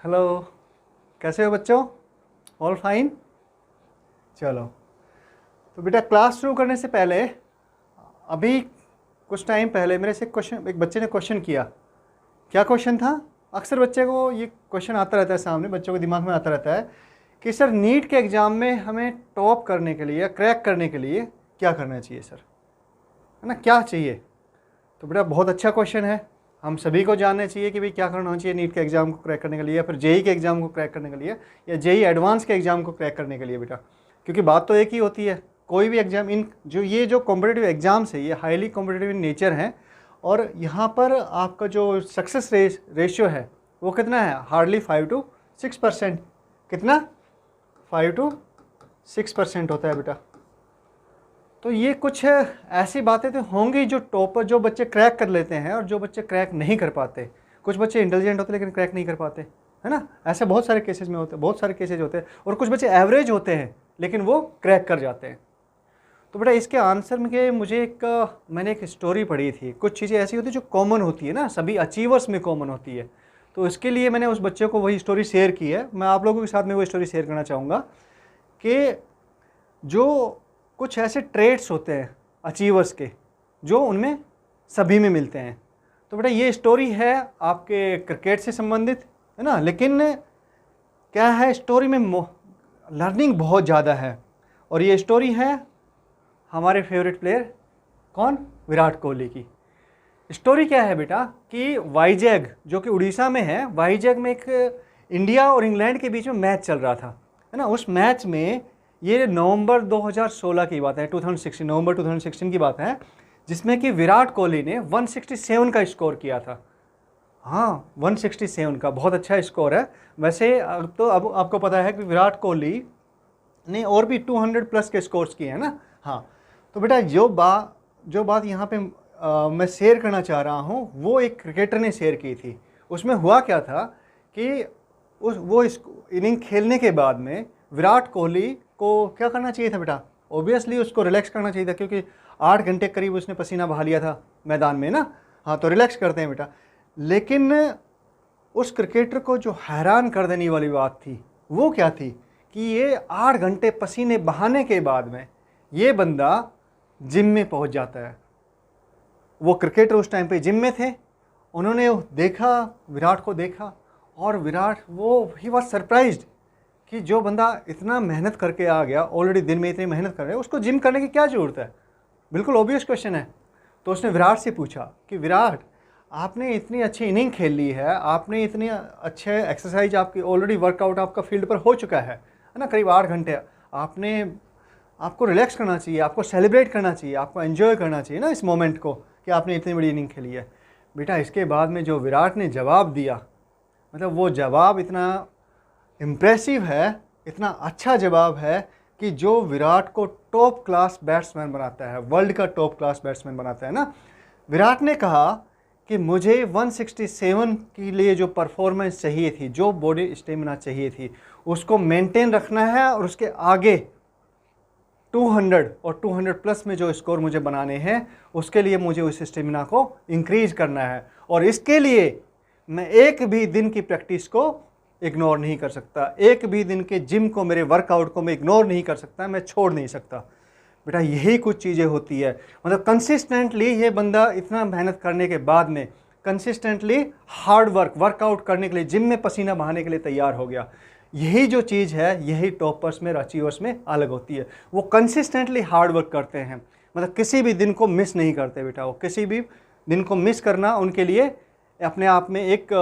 Hello, कैसे हो बच्चों? All fine? चलो, तो बेटा क्लास शुरू करने से पहले अभी कुछ टाइम पहले मेरे से एक बच्चे ने क्वेश्चन किया। क्या क्वेश्चन था? अक्सर बच्चे को ये क्वेश्चन आता रहता है, सामने बच्चों के दिमाग में आता रहता है कि सर नीट के एग्ज़ाम में हमें टॉप करने के लिए या क्रैक करने के लिए क्या करना चाहिए सर, है ना, क्या चाहिए? तो बेटा बहुत अच्छा क्वेश्चन है। हम सभी को जानना चाहिए कि भाई क्या करना चाहिए नीट के एग्ज़ाम को क्रैक करने के लिए, या फिर जेई के एग्ज़ाम को क्रैक करने के लिए, या जेई एडवांस के एग्ज़ाम को क्रैक करने के लिए बेटा। क्योंकि बात तो एक ही होती है, कोई भी एग्ज़ाम, इन जो कॉम्पिटिटिव एग्ज़ाम्स है ये हाईली कॉम्पिटिटिव इन नेचर हैं, और यहाँ पर आपका जो सक्सेस रेशियो है वो कितना है? Hardly 5 to 6%। कितना? 5 to 6% होता है बेटा। तो ये कुछ ऐसी बातें तो होंगी जो टॉपर, जो बच्चे क्रैक कर लेते हैं और जो बच्चे क्रैक नहीं कर पाते। कुछ बच्चे इंटेलिजेंट होते हैं लेकिन क्रैक नहीं कर पाते, है ना। ऐसे बहुत सारे केसेस में होते हैं, बहुत सारे केसेज होते हैं। और कुछ बच्चे एवरेज होते हैं लेकिन वो क्रैक कर जाते हैं। तो बेटा इसके आंसर में मैंने एक स्टोरी पढ़ी थी। कुछ चीज़ें ऐसी होती है जो कॉमन होती है ना, सभी अचीवर्स में कॉमन होती है। तो इसके लिए मैंने उस बच्चे को वही स्टोरी शेयर की है। मैं आप लोगों के साथ में वो स्टोरी शेयर करना चाहूँगा कि जो कुछ ऐसे ट्रेड्स होते हैं अचीवर्स के जो उनमें सभी में मिलते हैं। तो बेटा ये स्टोरी है आपके क्रिकेट से संबंधित, है ना, लेकिन क्या है, स्टोरी में लर्निंग बहुत ज़्यादा है। और ये स्टोरी है हमारे फेवरेट प्लेयर कौन? विराट कोहली की। स्टोरी क्या है बेटा कि वाईजैग, जो कि उड़ीसा में है, वाईजैग में एक इंडिया और इंग्लैंड के बीच में मैच चल रहा था, है ना। उस मैच में, ये नवंबर 2016 की बात है, 2016, नवंबर 2016 की बात है, जिसमें कि विराट कोहली ने 167 का स्कोर किया था। हाँ, 167 का बहुत अच्छा स्कोर है। वैसे अब आपको पता है कि विराट कोहली ने और भी 200 प्लस के स्कोर्स किए हैं ना। हाँ, तो बेटा जो बात यहाँ पे मैं शेयर करना चाह रहा हूँ वो एक क्रिकेटर ने शेयर की थी। उसमें हुआ क्या था कि वो इनिंग खेलने के बाद में विराट कोहली को क्या करना चाहिए था बेटा? ऑब्वियसली उसको रिलैक्स करना चाहिए था, क्योंकि 8 घंटे करीब उसने पसीना बहा लिया था मैदान में ना। हाँ, तो रिलैक्स करते हैं बेटा। लेकिन उस क्रिकेटर को जो हैरान कर देने वाली बात थी वो क्या थी कि ये 8 घंटे पसीने बहाने के बाद में ये बंदा जिम में पहुंच जाता है। वो क्रिकेटर उस टाइम पे जिम में थे, उन्होंने देखा, विराट को देखा, और विराट ही वॉज सरप्राइज्ड कि जो बंदा इतना मेहनत करके आ गया, ऑलरेडी दिन में इतनी मेहनत कर रहे हैं, उसको जिम करने की क्या ज़रूरत है? बिल्कुल ऑब्वियस क्वेश्चन है। तो उसने विराट से पूछा कि विराट, आपने इतनी अच्छी इनिंग खेल ली है, आपने इतनी अच्छे एक्सरसाइज, आपकी ऑलरेडी वर्कआउट आपका फील्ड पर हो चुका है ना, करीब 8 घंटे। आपको रिलैक्स करना चाहिए, आपको सेलिब्रेट करना चाहिए, आपको एंजॉय करना चाहिए ना इस मोमेंट को कि आपने इतनी बड़ी इनिंग खेली है। बेटा इसके बाद में जो विराट ने जवाब दिया, मतलब वो जवाब इतना इम्प्रेसिव है, इतना अच्छा जवाब है कि जो विराट को टॉप क्लास बैट्समैन बनाता है, वर्ल्ड का टॉप क्लास बैट्समैन बनाता है ना। विराट ने कहा कि मुझे 167 के लिए जो परफॉर्मेंस चाहिए थी, जो बॉडी स्टेमिना चाहिए थी, उसको मेंटेन रखना है, और उसके आगे 200 और 200 प्लस में जो स्कोर मुझे बनाने हैं, उसके लिए मुझे उस स्टेमिना को इंक्रीज करना है। और इसके लिए मैं एक भी दिन की प्रैक्टिस को इग्नोर नहीं कर सकता, एक भी दिन के जिम को, मेरे वर्कआउट को मैं इग्नोर नहीं कर सकता, मैं छोड़ नहीं सकता। बेटा यही कुछ चीज़ें होती है, मतलब कंसिस्टेंटली ये बंदा इतना मेहनत करने के बाद में कंसिस्टेंटली हार्ड वर्कआउट करने के लिए, जिम में पसीना बहाने के लिए तैयार हो गया। यही जो चीज़ है, यही टॉपर्स में, अचीवर्स में अलग होती है। वो कंसिस्टेंटली हार्ड वर्क करते हैं, मतलब किसी भी दिन को मिस नहीं करते बेटा। वो किसी भी दिन को मिस करना उनके लिए अपने आप में एक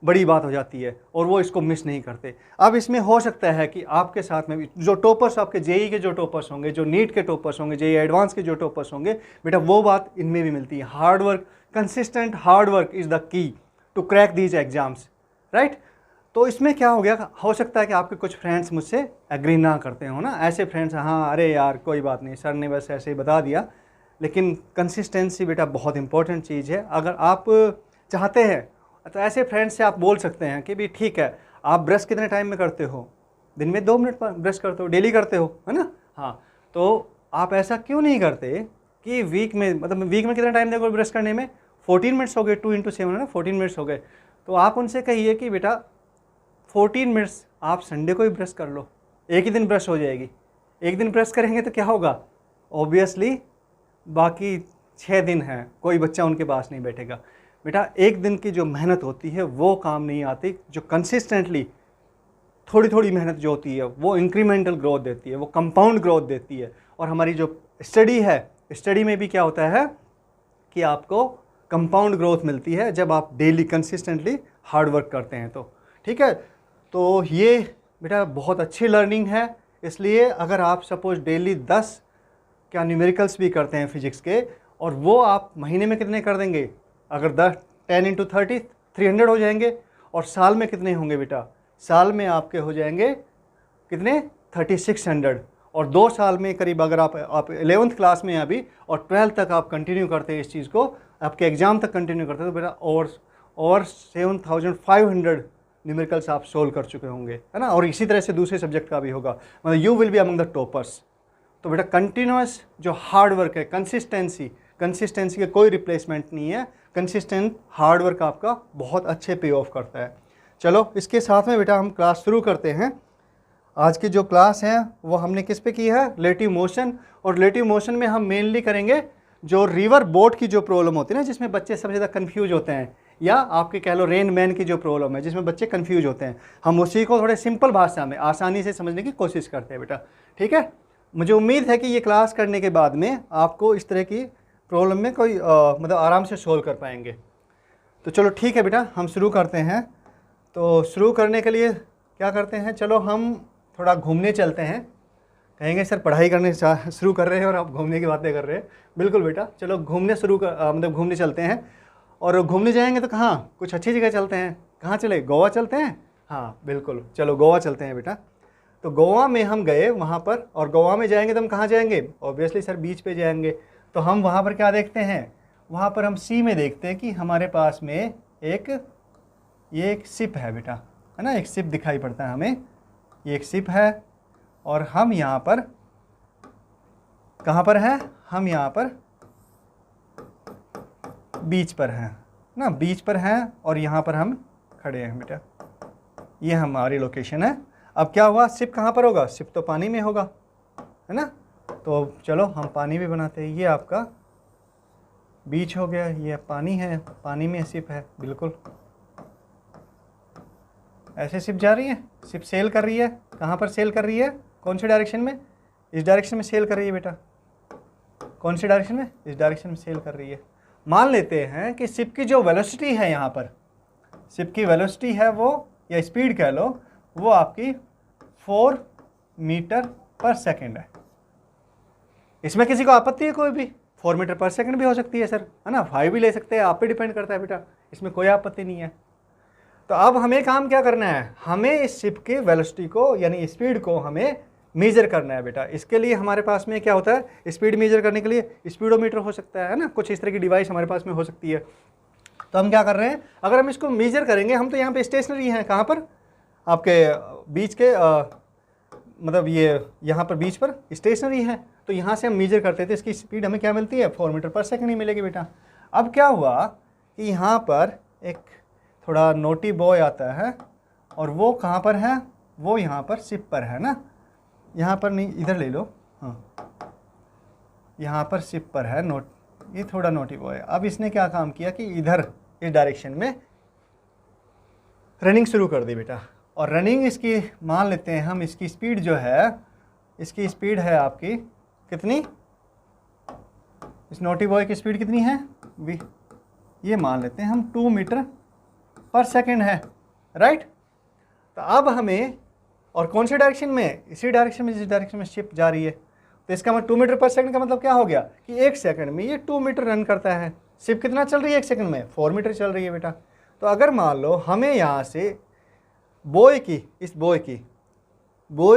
बड़ी बात हो जाती है, और वो इसको मिस नहीं करते। अब इसमें हो सकता है कि आपके साथ में भी जो टॉपर्स, आपके जेई के जो टॉपर्स होंगे, जो नीट के टॉपर्स होंगे, जेई एडवांस के जो टॉपर्स होंगे, बेटा वो बात इनमें भी मिलती है। Hard work, consistent hard work is the key to crack these exams, right. तो इसमें क्या हो गया, हो सकता है कि आपके कुछ फ्रेंड्स मुझसे एग्री ना करते हो ना, ऐसे फ्रेंड्स, हाँ अरे यार कोई बात नहीं, सर ने बस ऐसे ही बता दिया। लेकिन कंसिस्टेंसी बेटा बहुत इंपॉर्टेंट चीज़ है। अगर आप चाहते हैं तो ऐसे फ्रेंड्स से आप बोल सकते हैं कि भी ठीक है, आप ब्रश कितने टाइम में करते हो? दिन में 2 मिनट पर ब्रश करते हो, डेली करते हो, है ना। हाँ, तो आप ऐसा क्यों नहीं करते कि वीक में कितना टाइम देखो ब्रश करने में? 14 मिनट्स हो गए, 2 × 7 है ना, 14 मिनट्स हो गए। तो आप उनसे कहिए कि बेटा 14 मिनट्स आप संडे को ही ब्रश कर लो, एक ही दिन ब्रश हो जाएगी। एक दिन ब्रश करेंगे तो क्या होगा, ऑब्वियसली बाकी 6 दिन हैं कोई बच्चा उनके पास नहीं बैठेगा। बेटा एक दिन की जो मेहनत होती है वो काम नहीं आती, जो कंसिस्टेंटली थोड़ी थोड़ी मेहनत जो होती है वो इंक्रीमेंटल ग्रोथ देती है, वो कंपाउंड ग्रोथ देती है। और हमारी जो स्टडी है, स्टडी में भी क्या होता है कि आपको कंपाउंड ग्रोथ मिलती है जब आप डेली कंसिस्टेंटली हार्ड वर्क करते हैं तो। ठीक है, तो ये बेटा बहुत अच्छी लर्निंग है। इसलिए अगर आप सपोज डेली 10 क्या न्यूमेरिकल्स भी करते हैं फिजिक्स के, और वो आप महीने में कितने कर देंगे, अगर 10 × 30 300 हो जाएंगे। और साल में कितने होंगे बेटा, साल में आपके हो जाएंगे कितने 3600। और 2 साल में करीब अगर आप 11th क्लास में हैं अभी और 12th तक आप कंटिन्यू करते हैं इस चीज़ को, आपके एग्ज़ाम तक कंटिन्यू करते हैं तो बेटा और 7500 न्यूमेरिकल्स आप सोल्व कर चुके होंगे, है ना। और इसी तरह से दूसरे सब्जेक्ट का भी होगा, मतलब you will be among the toppers. तो बेटा कंटिन्यूस जो हार्ड वर्क है, कंसिस्टेंसी का कोई रिप्लेसमेंट नहीं है। कंसिस्टेंट हार्ड वर्क आपका बहुत अच्छे पे ऑफ करता है। चलो इसके साथ में बेटा हम क्लास शुरू करते हैं। आज की जो क्लास है वो हमने किस पे की है, रिलेटिव मोशन। और रिलेटिव मोशन में हम मेनली करेंगे जो रिवर बोट की जो प्रॉब्लम होती है ना, जिसमें बच्चे सबसे ज़्यादा कन्फ्यूज होते हैं, या आपके कह लो रेन मैन की जो प्रॉब्लम है जिसमें बच्चे कन्फ्यूज होते हैं, हम उसी को थोड़े सिंपल भाषा में आसानी से समझने की कोशिश करते हैं बेटा। ठीक है, मुझे उम्मीद है कि ये क्लास करने के बाद में आपको इस तरह की प्रॉब्लम में कोई मतलब आराम से सोल्व कर पाएंगे। तो चलो ठीक है बेटा, हम शुरू करते हैं। तो शुरू करने के लिए क्या करते हैं, चलो हम थोड़ा घूमने चलते हैं। कहेंगे सर पढ़ाई करने शुरू कर रहे हैं और आप घूमने की बातें कर रहे हैं। बिल्कुल बेटा, चलो घूमने मतलब घूमने चलते हैं। और घूमने जाएंगे तो कहाँ, कुछ अच्छी जगह चलते हैं। कहाँ चले, गोवा चलते हैं। हाँ बिल्कुल, चलो गोवा चलते हैं बेटा। तो गोवा में हम गए वहाँ पर, और गोवा में जाएंगे तो हम कहाँ जाएंगे, ऑब्वियसली सर बीच पे जाएंगे। तो हम वहाँ पर क्या देखते हैं, वहाँ पर हम सी में देखते हैं कि हमारे पास में ये एक शिप है बेटा, है ना, एक शिप दिखाई पड़ता है हमें, ये एक शिप है। और हम यहाँ पर कहाँ पर हैं, हम यहाँ पर बीच पर हैं ना, बीच पर हैं और यहाँ पर हम खड़े हैं बेटा, ये हमारी लोकेशन है। अब क्या हुआ, शिप कहाँ पर होगा, शिप तो पानी में होगा, है ना। तो चलो हम पानी भी बनाते हैं। ये आपका बीच हो गया, ये पानी है, पानी में शिप है। बिल्कुल ऐसे शिप जा रही है, शिप सेल कर रही है। कहाँ पर सेल कर रही है, कौन से डायरेक्शन में, इस डायरेक्शन में सेल कर रही है बेटा। कौन सी डायरेक्शन में, इस डायरेक्शन में सेल कर रही है। मान लेते हैं कि शिप की जो वेलोसिटी है, यहाँ पर शिप की वेलोसिटी है वो, या स्पीड कह लो, वो आपकी 4 मीटर पर सेकेंड है। इसमें किसी को आपत्ति है कोई भी, 4 मीटर पर सेकेंड भी हो सकती है सर, है ना, 5 भी ले सकते हैं, आप पे डिपेंड करता है बेटा, इसमें कोई आपत्ति नहीं है। तो अब हमें काम क्या करना है, हमें इस शिप के वेलोसिटी को यानी स्पीड को हमें मेजर करना है बेटा। इसके लिए हमारे पास में क्या होता है, स्पीड मेजर करने के लिए स्पीडोमीटर हो सकता है ना, कुछ इस तरह की डिवाइस हमारे पास में हो सकती है। तो हम क्या कर रहे हैं, अगर हम इसको मेजर करेंगे, हम तो यहाँ पे स्टेशनरी हैं, कहाँ पर, आपके बीच के मतलब ये यहाँ पर बीच पर स्टेशनरी है। तो यहाँ से हम मेजर करते थे, इसकी स्पीड हमें क्या मिलती है, 4 मीटर पर सेकेंड ही मिलेगी बेटा। अब क्या हुआ कि यहाँ पर एक थोड़ा नोटी बॉय आता है, और वो कहाँ पर है, वो यहाँ पर शिप पर है ना, यहाँ पर नहीं, इधर ले लो, हाँ यहाँ पर शिप पर है नोट, ये थोड़ा नोटी बॉय। अब इसने क्या काम किया कि इधर इस डायरेक्शन में रनिंग शुरू कर दी बेटा। और रनिंग इसकी मान लेते हैं हम, इसकी स्पीड जो है, इसकी स्पीड है आपकी कितनी, इस नोटी बॉय की स्पीड कितनी है, ये मान लेते हैं हम 2 मीटर पर सेकेंड है, राइट। तो अब हमें, और कौन से डायरेक्शन में, इसी डायरेक्शन में जिस डायरेक्शन में शिप जा रही है। तो इसका मतलब 2 मीटर पर सेकंड का मतलब क्या हो गया कि 1 सेकंड में ये 2 मीटर रन करता है। शिप कितना चल रही है 1 सेकंड में, 4 मीटर चल रही है बेटा। तो अगर मान लो हमें यहाँ से बॉय की, इस बॉय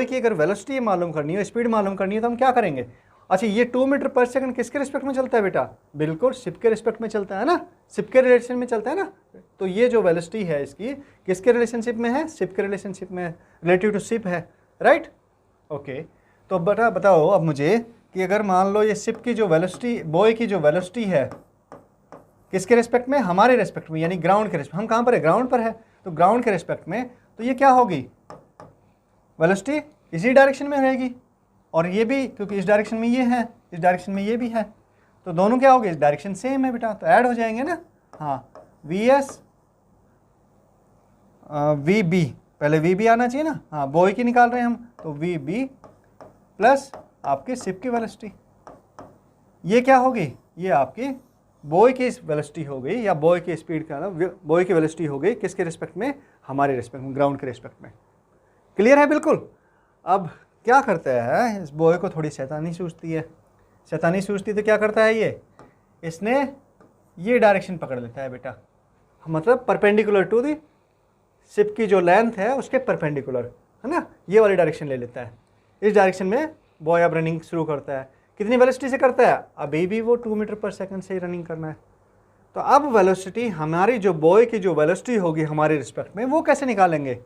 की अगर वेलोसिटी मालूम करनी है, स्पीड मालूम करनी है, तो हम क्या करेंगे। अच्छा, ये 2 मीटर पर सेकंड किसके रिस्पेक्ट में चलता है बेटा, बिल्कुल शिप के रिस्पेक्ट में चलता है ना, शिप के रिलेशन में चलता है ना। तो ये जो वेलोसिटी है इसकी किसके रिलेशनशिप में है, शिप के रिलेशनशिप में, रिलेटिव टू शिप है, राइट। ओके, तो बेटा बताओ अब मुझे कि अगर मान लो ये शिप की जो वेलोसिटी, बॉय की जो वेलोसिटी है किसके रिस्पेक्ट में, हमारे रिस्पेक्ट में, यानी ग्राउंड के रिस्पेक्ट, हम कहाँ पर है, ग्राउंड पर है। तो ग्राउंड के रिस्पेक्ट में तो ये क्या होगी, वेलोसिटी इसी डायरेक्शन में रहेगी, और ये भी क्योंकि इस डायरेक्शन में ये है, इस डायरेक्शन में ये भी है, तो दोनों क्या हो गए, इस डायरेक्शन सेम है बेटा, तो ऐड हो जाएंगे ना। हाँ, वी एस वी बी, पहले वी बी आना चाहिए ना, हाँ बॉय की निकाल रहे हैं हम, तो वी बी प्लस आपके शिप की वेलोसिटी, ये क्या होगी, ये आपकी बॉय की वेलोसिटी हो गई, या बॉय की स्पीड का ना, बॉय की वेलोसिटी हो गई किसके रिस्पेक्ट में, हमारे रिस्पेक्ट में, ग्राउंड के रिस्पेक्ट में। क्लियर है बिल्कुल। अब क्या करता है, इस बॉय को थोड़ी शैतानी सूझती है, शैतानी सूझती तो क्या करता है ये, इसने ये डायरेक्शन पकड़ लेता है बेटा, मतलब परपेंडिकुलर टू दी शिप की जो लेंथ है उसके परपेंडिकुलर, है ना, ये वाली डायरेक्शन ले लेता है। इस डायरेक्शन में बॉय अब रनिंग शुरू करता है, कितनी वेलोसिटी से करता है, अभी भी वो 2 मीटर पर सेकंड से ही रनिंग करना है। तो अब वेलोसिटी हमारी जो बॉय की जो वेलोसिटी होगी हमारे रिस्पेक्ट में, वो कैसे निकालेंगे।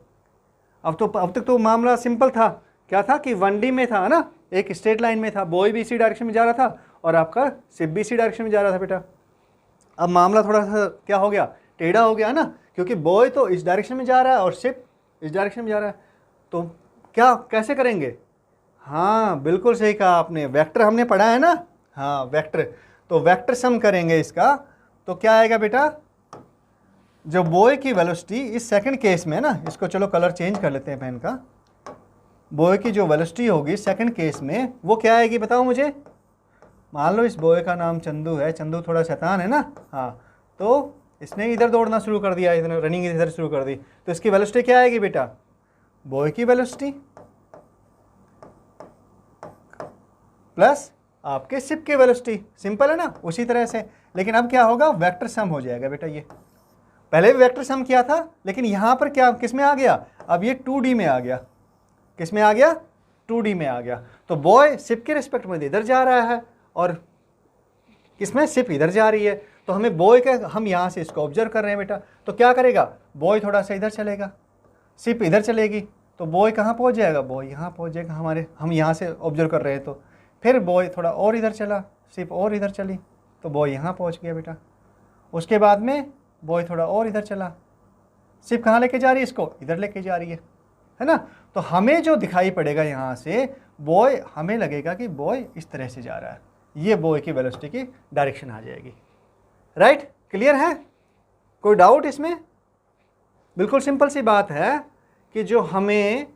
अब तक तो मामला सिंपल था, क्या था कि 1D में था ना, एक स्ट्रेट लाइन में था, बॉय भी इसी डायरेक्शन में जा रहा था और आपका शिप भी इसी डायरेक्शन में जा रहा था बेटा। अब मामला थोड़ा सा क्या हो गया, टेढ़ा हो गया ना, क्योंकि बॉय तो इस डायरेक्शन में जा रहा है और शिप इस डायरेक्शन में जा रहा है, तो क्या कैसे करेंगे। हाँ बिल्कुल सही कहा आपने, वेक्टर हमने पढ़ा है ना, हाँ वेक्टर, तो वेक्टर सम करेंगे इसका, तो क्या आएगा बेटा, जो बॉय की वेलोसिटी इस सेकंड केस में ना, इसको चलो कलर चेंज कर लेते हैं पेन का, बॉय की जो वेलोसिटी होगी सेकंड केस में वो क्या आएगी बताओ मुझे। मान लो इस बॉय का नाम चंदू है, चंदू थोड़ा शैतान है ना, हाँ, तो इसने इधर दौड़ना शुरू कर दिया, इधर रनिंग इधर शुरू कर दी, तो इसकी वेलोसिटी क्या आएगी बेटा, बॉय की वेलोसिटी प्लस आपके शिप की वेलोसिटी, सिंपल है ना, उसी तरह से। लेकिन अब क्या होगा, वेक्टर सम हो जाएगा बेटा, ये पहले भी वेक्टर सम किया था, लेकिन यहाँ पर क्या किस में आ गया, अब ये 2D में आ गया, किस में आ गया, 2D में आ गया। तो बॉय शिप के रिस्पेक्ट में इधर जा रहा है और किसमें, शिप इधर जा रही है, तो हमें बॉय का, हम यहाँ से इसको ऑब्जर्व कर रहे हैं बेटा, तो क्या करेगा, बॉय थोड़ा सा इधर चलेगा, शिप इधर चलेगी, तो बॉय कहाँ पहुँच जाएगा, बॉय यहाँ पहुँच जाएगा हमारे, हम यहाँ से ऑब्जर्व कर रहे हैं, तो फिर बॉय थोड़ा और इधर चला, शिप और इधर चली, तो बॉय यहाँ पहुँच गया बेटा। उसके बाद में बॉय थोड़ा और इधर चला, शिप कहाँ लेके जा रही है, इसको इधर लेके जा रही है ना, तो हमें जो दिखाई पड़ेगा यहाँ से बॉय, हमें लगेगा कि बॉय इस तरह से जा रहा है, ये बॉय की वेलोसिटी की डायरेक्शन आ जाएगी। राइट, क्लियर है, कोई डाउट इसमें। बिल्कुल सिंपल सी बात है कि जो हमें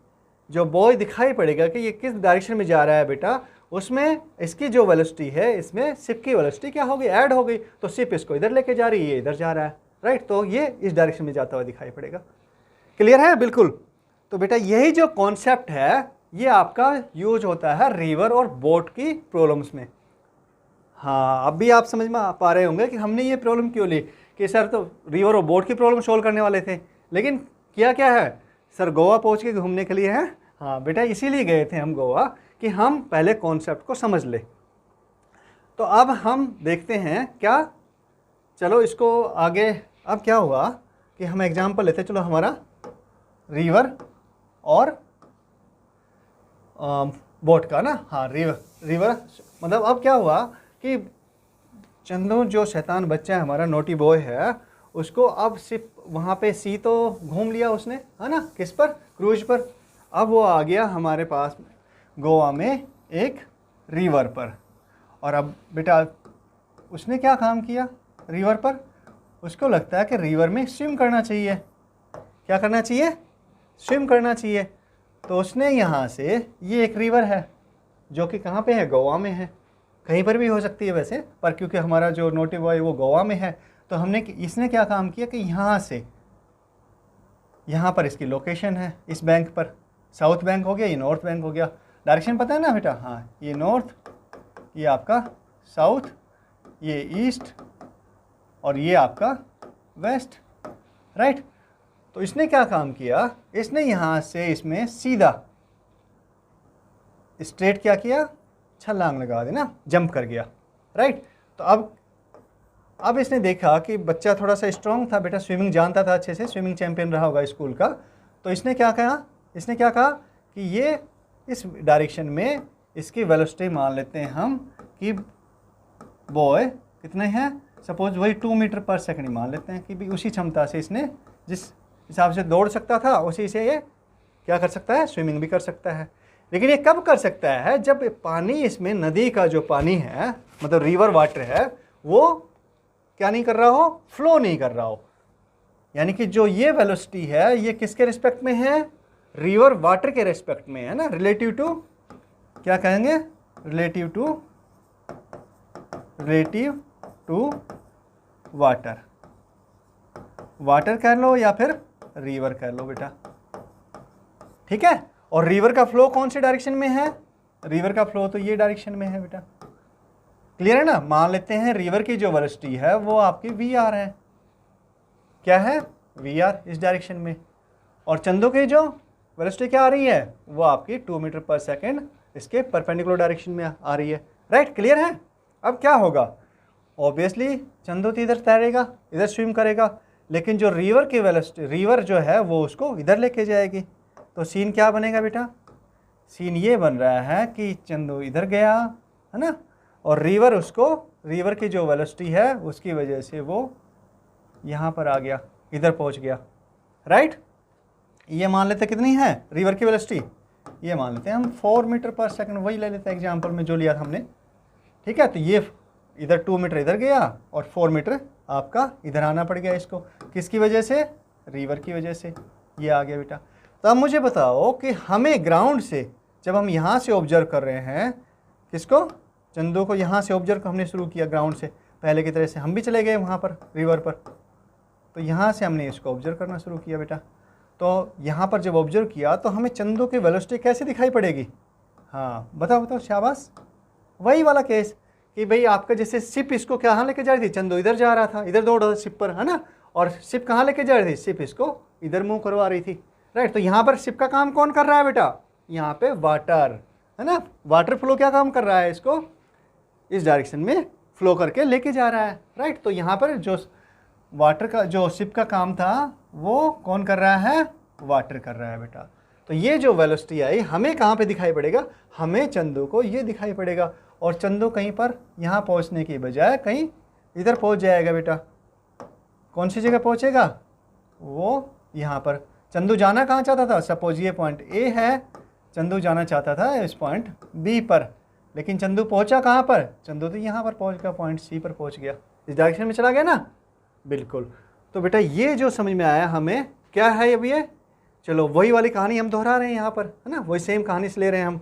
जो बॉय दिखाई पड़ेगा कि ये किस डायरेक्शन में जा रहा है बेटा, उसमें इसकी जो वेलोसिटी है, इसमें शिप की वेलोसिटी क्या हो गई, ऐड हो गई, तो शिप इसको इधर लेके जा रही है, ये इधर जा रहा है, राइट, तो ये इस डायरेक्शन में जाता हुआ दिखाई पड़ेगा। क्लियर है बिल्कुल। तो बेटा यही जो कॉन्सेप्ट है ये आपका यूज होता है रिवर और बोट की प्रॉब्लम्स में। हाँ, अब भी आप समझ में पा रहे होंगे कि हमने ये प्रॉब्लम क्यों ली, कि सर तो रिवर और बोट की प्रॉब्लम सोल्व करने वाले थे, लेकिन किया क्या है सर, गोवा पहुँच के घूमने के लिए हैं। हाँ बेटा, इसीलिए गए थे हम गोवा कि हम पहले कॉन्सेप्ट को समझ ले। तो अब हम देखते हैं क्या, चलो इसको आगे, अब क्या हुआ कि हम एग्जाम्पल लेते, चलो हमारा रिवर और बोट का ना, हाँ रिवर मतलब अब क्या हुआ कि चंदू जो शैतान बच्चा है हमारा, नोटी बॉय है, उसको अब सिर्फ वहाँ पे सी तो घूम लिया उसने, है ना, किस पर, क्रूज पर। अब वो आ गया हमारे पास गोवा में एक रिवर पर, और अब बेटा उसने क्या काम किया रिवर पर, उसको लगता है कि रिवर में स्विम करना चाहिए, क्या करना चाहिए, स्विम करना चाहिए। तो उसने यहाँ से, ये एक रिवर है जो कि कहाँ पे है, गोवा में है, कहीं पर भी हो सकती है वैसे, पर क्योंकि हमारा जो नोटी बॉय वो गोवा में है, तो इसने क्या काम किया कि यहाँ से, यहाँ पर इसकी लोकेशन है, इस बैंक पर, साउथ बैंक हो गया, ये नॉर्थ बैंक हो गया, डायरेक्शन पता है ना बेटा, हाँ ये नॉर्थ, ये आपका साउथ, ये ईस्ट और ये आपका वेस्ट, राइट। तो इसने क्या काम किया, इसने यहाँ से इसमें सीधा स्ट्रेट क्या किया, छलांग लगा देना, जंप कर गया, राइट। तो अब इसने देखा कि बच्चा थोड़ा सा स्ट्रांग था बेटा, स्विमिंग जानता था अच्छे से, स्विमिंग चैंपियन रहा होगा स्कूल का, तो इसने क्या कहा कि ये इस डायरेक्शन में इसकी वेलोसिटी मान लेते हैं हम कि बॉय कितने हैं, सपोज वही 2 मीटर पर सेकंड मान लेते हैं कि भी उसी क्षमता से इसने जिस हिसाब से दौड़ सकता था, उसी से ये क्या कर सकता है, स्विमिंग भी कर सकता है। लेकिन ये कब कर सकता है, जब पानी इसमें, नदी का जो पानी है, मतलब रिवर वाटर है, वो क्या नहीं कर रहा हो, फ्लो नहीं कर रहा हो। यानी कि जो ये वेलोसिटी है ये किसके रिस्पेक्ट में है, रिवर वाटर के रिस्पेक्ट में है ना, रिलेटिव टू, क्या कहेंगे, रिलेटिव टू वाटर, वाटर कह लो या फिर रिवर कह लो बेटा, ठीक है। और रिवर का फ्लो कौन से डायरेक्शन में है, रिवर का फ्लो तो ये डायरेक्शन में है बेटा, क्लियर है ना। मान लेते हैं रिवर की जो वेलोसिटी है वो आपकी VR है, क्या है, VR इस डायरेक्शन में, और चंदू की जो वेलोसिटी क्या आ रही है, वो आपकी 2 मीटर पर सेकेंड इसके परपेंडिकुलर डायरेक्शन में आ रही है, राइट, क्लियर है। अब क्या होगा, ऑब्वियसली चंदू तो इधर तैरेगा, इधर स्विम करेगा, लेकिन जो रिवर की वेलोसिटी, रिवर जो है वो उसको इधर लेके जाएगी। तो सीन क्या बनेगा बेटा, सीन ये बन रहा है कि चंदू इधर गया है ना, और रिवर उसको, रिवर की जो वेलोसिटी है उसकी वजह से वो यहाँ पर आ गया, इधर पहुँच गया, राइट। ये मान लेते कितनी है रिवर की वेलोसिटी, ये मान लेते हैं हम 4 मीटर पर सेकंड, वही ले लेते हैं एग्जाम्पल में जो लिया था हमने, ठीक है। तो ये इधर 2 मीटर इधर गया और 4 मीटर आपका इधर आना पड़ गया इसको, किसकी वजह से, रिवर की वजह से, ये आ गया बेटा। तो अब मुझे बताओ कि हमें ग्राउंड से, जब हम यहाँ से ऑब्जर्व कर रहे हैं, किसको, चंदू को यहाँ से ऑब्जर्व हमने शुरू किया ग्राउंड से, पहले की तरह से हम भी चले गए वहाँ पर रिवर पर, तो यहाँ से हमने इसको ऑब्जर्व करना शुरू किया बेटा। तो यहाँ पर जब ऑब्जर्व किया तो हमें चंदू की वेलोसिटी कैसे दिखाई पड़ेगी, हाँ बताओ बताओ, शाबाश, वही वाला केस कि भाई आपका जैसे शिप इसको कहाँ लेके जा रही थी, चंदू इधर जा रहा था, इधर दौड़ रहा था शिप पर, है ना, और शिप कहाँ लेके जा रही थी, शिप इसको इधर मूव करवा रही थी, राइट। तो यहाँ पर शिप का काम कौन कर रहा है बेटा, यहाँ पे वाटर, है ना, वाटर फ्लो क्या काम कर रहा है, इसको इस डायरेक्शन में फ्लो करके लेके जा रहा है, राइट। तो यहाँ पर जो वाटर का, जो शिप का काम था वो कौन कर रहा है, वाटर कर रहा है बेटा। तो ये जो वेलोसिटी आई हमें कहाँ पे दिखाई पड़ेगा, हमें चंदू को ये दिखाई पड़ेगा, और चंदू कहीं पर यहाँ पहुँचने की बजाय कहीं इधर पहुँच जाएगा बेटा। कौन सी जगह पहुँचेगा, वो यहाँ पर। चंदू जाना कहाँ चाहता था, सपोज ये पॉइंट A है, चंदू जाना चाहता था इस पॉइंट B पर, लेकिन चंदू पहुँचा कहाँ पर, चंदू तो यहाँ पर पहुँच गया, पॉइंट C पर पहुँच गया, इस डायरेक्शन में चला गया ना, बिल्कुल। तो बेटा ये जो समझ में आया हमें, क्या है अब ये, चलो वही वाली कहानी हम दोहरा रहे हैं यहाँ पर, है ना, वही सेम कहानी से ले रहे हैं हम,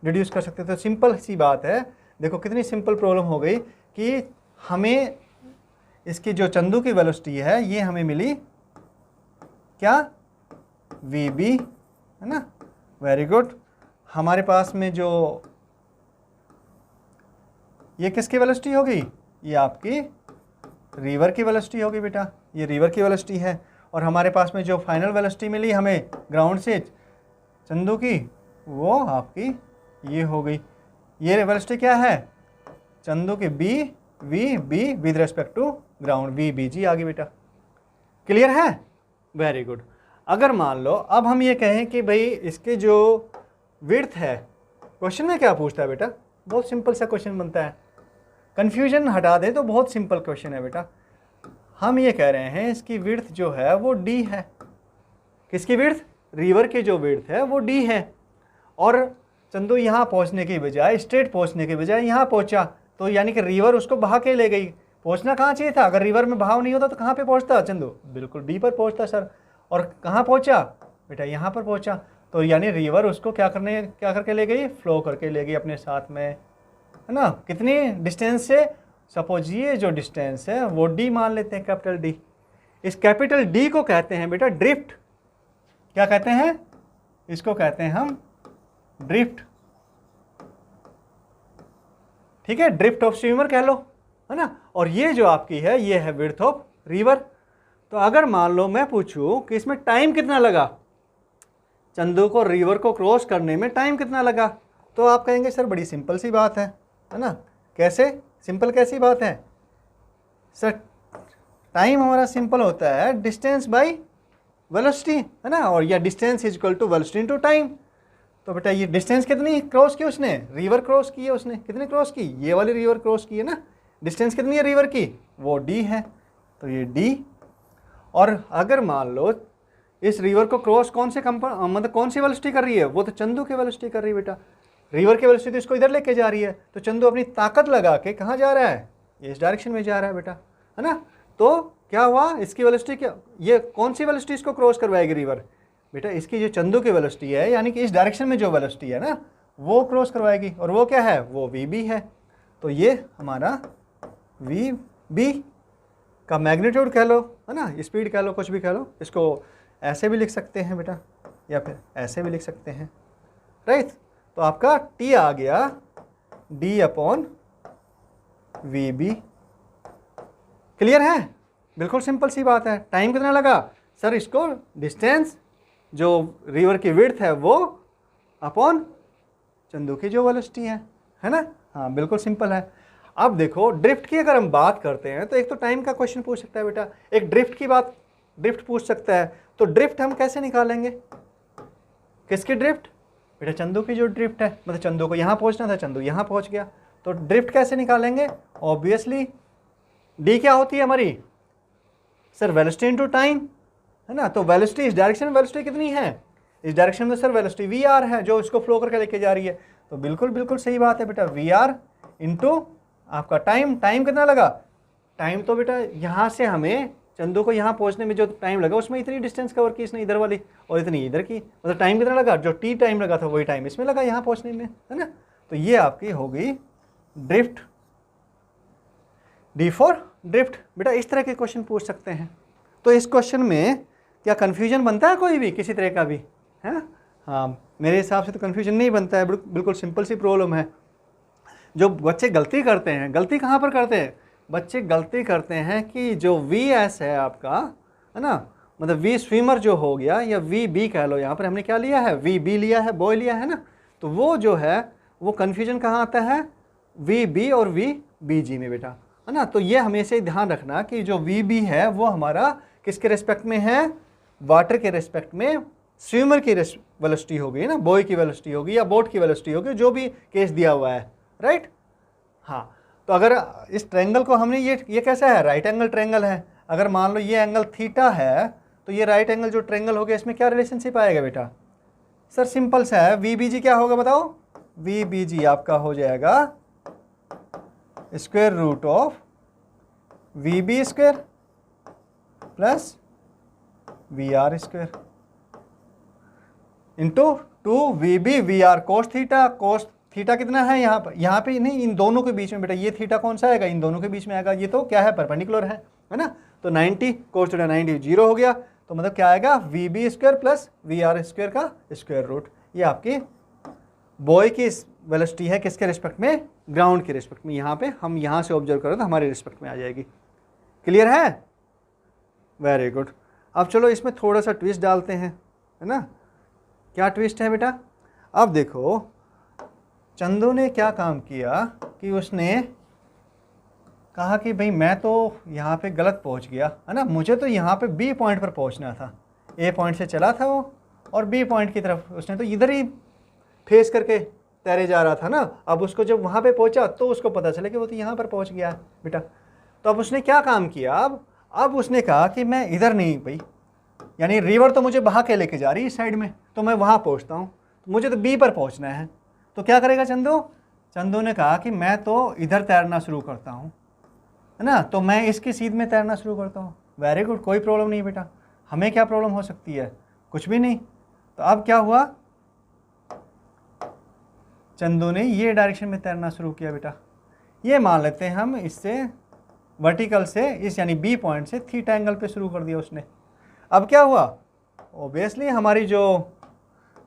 डिड्यूस कर सकते। तो सिंपल सी बात है, देखो कितनी सिंपल प्रॉब्लम हो गई कि हमें इसकी जो चंदू की वेलोसिटी है ये हमें मिली क्या, VB, है ना, वेरी गुड। हमारे पास में जो ये किसकी वेलोसिटी होगी, ये आपकी रिवर की वेलोसिटी होगी बेटा, ये रिवर की वेलोसिटी है। और हमारे पास में जो फाइनल वेलोसिटी मिली हमें ग्राउंड से चंदू की, वो आपकी ये हो गई, ये वेलोसिटी क्या है, चंदू की VB with respect to ground, VBG आ गई बेटा, क्लियर है, वेरी गुड। अगर मान लो अब हम ये कहें कि भाई इसके जो विड्थ है, क्वेश्चन में क्या पूछता है बेटा, बहुत सिंपल सा क्वेश्चन बनता है, कन्फ्यूजन हटा दे तो बहुत सिंपल क्वेश्चन है बेटा। हम ये कह रहे हैं इसकी विड्थ जो है वो D है, किसकी विड्थ, रिवर की जो विड्थ है वो D है, और चंदू यहाँ पहुँचने की बजाय, स्ट्रेट पहुँचने के बजाय यहाँ पहुँचा, तो यानी कि रिवर उसको बहा के ले गई। पहुँचना कहाँ चाहिए था, अगर रिवर में बहाव नहीं होता तो कहाँ पे पहुँचता चंदू, बिल्कुल B पर पहुँचता सर, और कहाँ पहुँचा बेटा, यहाँ पर पहुँचा। तो यानी रिवर उसको क्या करके ले गई, फ्लो करके ले गई अपने साथ में, है ना, कितनी डिस्टेंस से, सपोज ये जो डिस्टेंस है वो D मान लेते हैं, कैपिटल D। इस कैपिटल D को कहते हैं बेटा ड्रिफ्ट, क्या कहते हैं, इसको कहते हैं हम ड्रिफ्ट, ठीक है, ड्रिफ्ट ऑफ स्विमर कह लो, है ना। और ये जो आपकी है ये है विड्थ ऑफ रिवर। तो अगर मान लो मैं पूछूं कि इसमें टाइम कितना लगा, चंदू को रिवर को क्रॉस करने में टाइम कितना लगा, तो आप कहेंगे सर बड़ी सिंपल सी बात है ना। कैसे सिंपल, कैसी बात है सर, टाइम हमारा सिंपल होता है डिस्टेंस बाय वेलोसिटी, है ना, और या distance is equal to velocity into time. तो बेटा ये डिस्टेंस कितनी क्रॉस की उसने, रिवर क्रॉस की है उसने, कितनी क्रॉस की, ये वाली रिवर क्रॉस की है ना, डिस्टेंस कितनी है रिवर की, वो D है, तो ये D। और अगर मान लो इस रिवर को क्रॉस कौन से मतलब कौन सी वेलोसिटी कर रही है? वो तो चंदू की वेलोसिटी कर रही है बेटा। रिवर की वेलोसिटी तो इसको इधर लेके जा रही है, तो चंदू अपनी ताकत लगा के कहाँ जा रहा है? इस डायरेक्शन में जा रहा है बेटा, है ना। तो क्या हुआ, इसकी वेलोसिटी क्या, ये कौन सी वेलोसिटी इसको क्रॉस करवाएगी रिवर? बेटा इसकी जो चंदू की वेलोसिटी है, यानी कि इस डायरेक्शन में जो वेलोसिटी है ना, वो क्रॉस करवाएगी। और वो क्या है? वो वी है। तो ये हमारा वी बी का मैग्नीट्यूड कह लो, है ना, स्पीड कह लो, कुछ भी कह लो। इसको ऐसे भी लिख सकते हैं बेटा, या फिर ऐसे भी लिख सकते हैं, राइट। तो आपका टी आ गया d/v/b। क्लियर है? बिल्कुल सिंपल सी बात है। टाइम कितना लगा सर? इसको डिस्टेंस जो रिवर की विड्थ है वो अपॉन चंदू की जो वेलोसिटी है ना। हाँ बिल्कुल सिंपल है। अब देखो ड्रिफ्ट की अगर हम बात करते हैं तो एक तो टाइम का क्वेश्चन पूछ सकता है बेटा, एक ड्रिफ्ट पूछ सकता है। तो ड्रिफ्ट हम कैसे निकालेंगे? किसकी ड्रिफ्ट? बेटा चंदू की जो ड्रिफ्ट है, मतलब चंदू को यहाँ पहुँचना था, चंदू यहाँ पहुँच गया, तो ड्रिफ्ट कैसे निकालेंगे? ऑब्वियसली डी क्या होती है हमारी सर? वेलोसिटी इनटू टाइम, है ना। तो वेलोसिटी इस डायरेक्शन में वेलोसिटी कितनी है? इस डायरेक्शन में सर वेलोसिटी वी आर है, जो इसको फ्लो करके लेके जा रही है। तो बिल्कुल सही बात है बेटा, वी आर इंटू आपका टाइम। टाइम कितना लगा? टाइम तो बेटा यहाँ से हमें चंदू को यहाँ पहुँचने में जो टाइम लगा, उसमें इतनी डिस्टेंस कवर की इसने इधर वाली, और इतनी इधर की, मतलब टाइम कितना लगा? जो टी टाइम लगा था वही टाइम इसमें लगा यहाँ पहुँचने में, है ना। तो ये आपकी हो गई ड्रिफ्ट। D for drift. बेटा इस तरह के क्वेश्चन पूछ सकते हैं। तो इस क्वेश्चन में क्या कन्फ्यूजन बनता है कोई भी, किसी तरह का भी, है? हाँ मेरे हिसाब से तो कन्फ्यूजन नहीं बनता है, बिल्कुल सिंपल सी प्रॉब्लम है। जो बच्चे गलती करते हैं, गलती कहाँ पर करते हैं? बच्चे गलती करते हैं कि जो वी एस है आपका, है ना, मतलब वी स्विमर जो हो गया, या वी बी कह लो, यहाँ पर हमने क्या लिया है? वी बी लिया है, बॉय लिया है ना। तो वो जो है वो कन्फ्यूजन कहाँ आता है? वी बी और वी बी जी में बेटा, है ना। तो ये हमेशा ध्यान रखना कि जो वी बी है वो हमारा किसके रेस्पेक्ट में है? वाटर के रेस्पेक्ट में स्विमर की वेलोसिटी होगी ना, बॉय की वेलोसिटी होगी या बोट की वेलोसिटी होगी, जो भी केस दिया हुआ है, राइट। हाँ तो अगर इस ट्रायंगल को हमने ये कैसा है? राइट एंगल ट्रायंगल है। अगर मान लो ये एंगल थीटा है, तो ये राइट एंगल जो ट्रायंगल हो गया, इसमें क्या रिलेशनशिप आएगा बेटा? सर सिंपल सा है, वी बी जी क्या होगा बताओ? वी बी जी आपका हो जाएगा square root of V B square plus V R square into 2VB VR cos theta. Cos theta कितना है यहाँ पे नहीं, इन दोनों के बीच में बेटा, ये थीटा कौन सा आएगा? इन दोनों के बीच में आएगा। ये तो क्या है? परपेंडिकुलर है ना। तो 90 कोस थीटा 90 जीरो हो गया, तो मतलब क्या आएगा? VB square plus VR square का स्क्वायर रूट। ये आपकी बॉय की वेलोसिटी है, किसके रिस्पेक्ट में? ग्राउंड के रिस्पेक्ट में। यहाँ पे हम यहाँ से ऑब्जर्व करें तो हमारे रिस्पेक्ट में आ जाएगी। क्लियर है? Very good. अब चलो इसमें थोड़ा सा ट्विस्ट डालते हैं, है ना। क्या ट्विस्ट है बेटा? अब देखो चंदू ने क्या काम किया कि उसने कहा कि भाई मैं तो यहाँ पे गलत पहुँच गया, है ना, मुझे तो यहाँ पे बी पॉइंट पर पहुँचना था। ए पॉइंट से चला था वो, और बी पॉइंट की तरफ उसने तो इधर ही फेस करके तैरे जा रहा था ना। अब उसको जब वहाँ पे पहुँचा तो उसको पता चला कि वो तो यहाँ पर पहुँच गया है बेटा। तो अब उसने क्या काम किया? अब उसने कहा कि मैं इधर नहीं भाई, यानी रिवर तो मुझे बहा के लेके जा रही है इस साइड में, तो मैं वहाँ पहुँचता हूँ, तो मुझे तो बी पर पहुँचना है। तो क्या करेगा चंदू? चंदू ने कहा कि मैं तो इधर तैरना शुरू करता हूँ, है ना, तो मैं इसकी सीध में तैरना शुरू करता हूँ। वेरी गुड, कोई प्रॉब्लम नहीं बेटा। हमें क्या प्रॉब्लम हो सकती है? कुछ भी नहीं। तो अब क्या हुआ? चंदू ने ये डायरेक्शन में तैरना शुरू किया बेटा। ये मान लेते हैं हम, इससे वर्टिकल से, इस यानी बी पॉइंट से थीटा एंगल पे शुरू कर दिया उसने। अब क्या हुआ? ओबियसली हमारी जो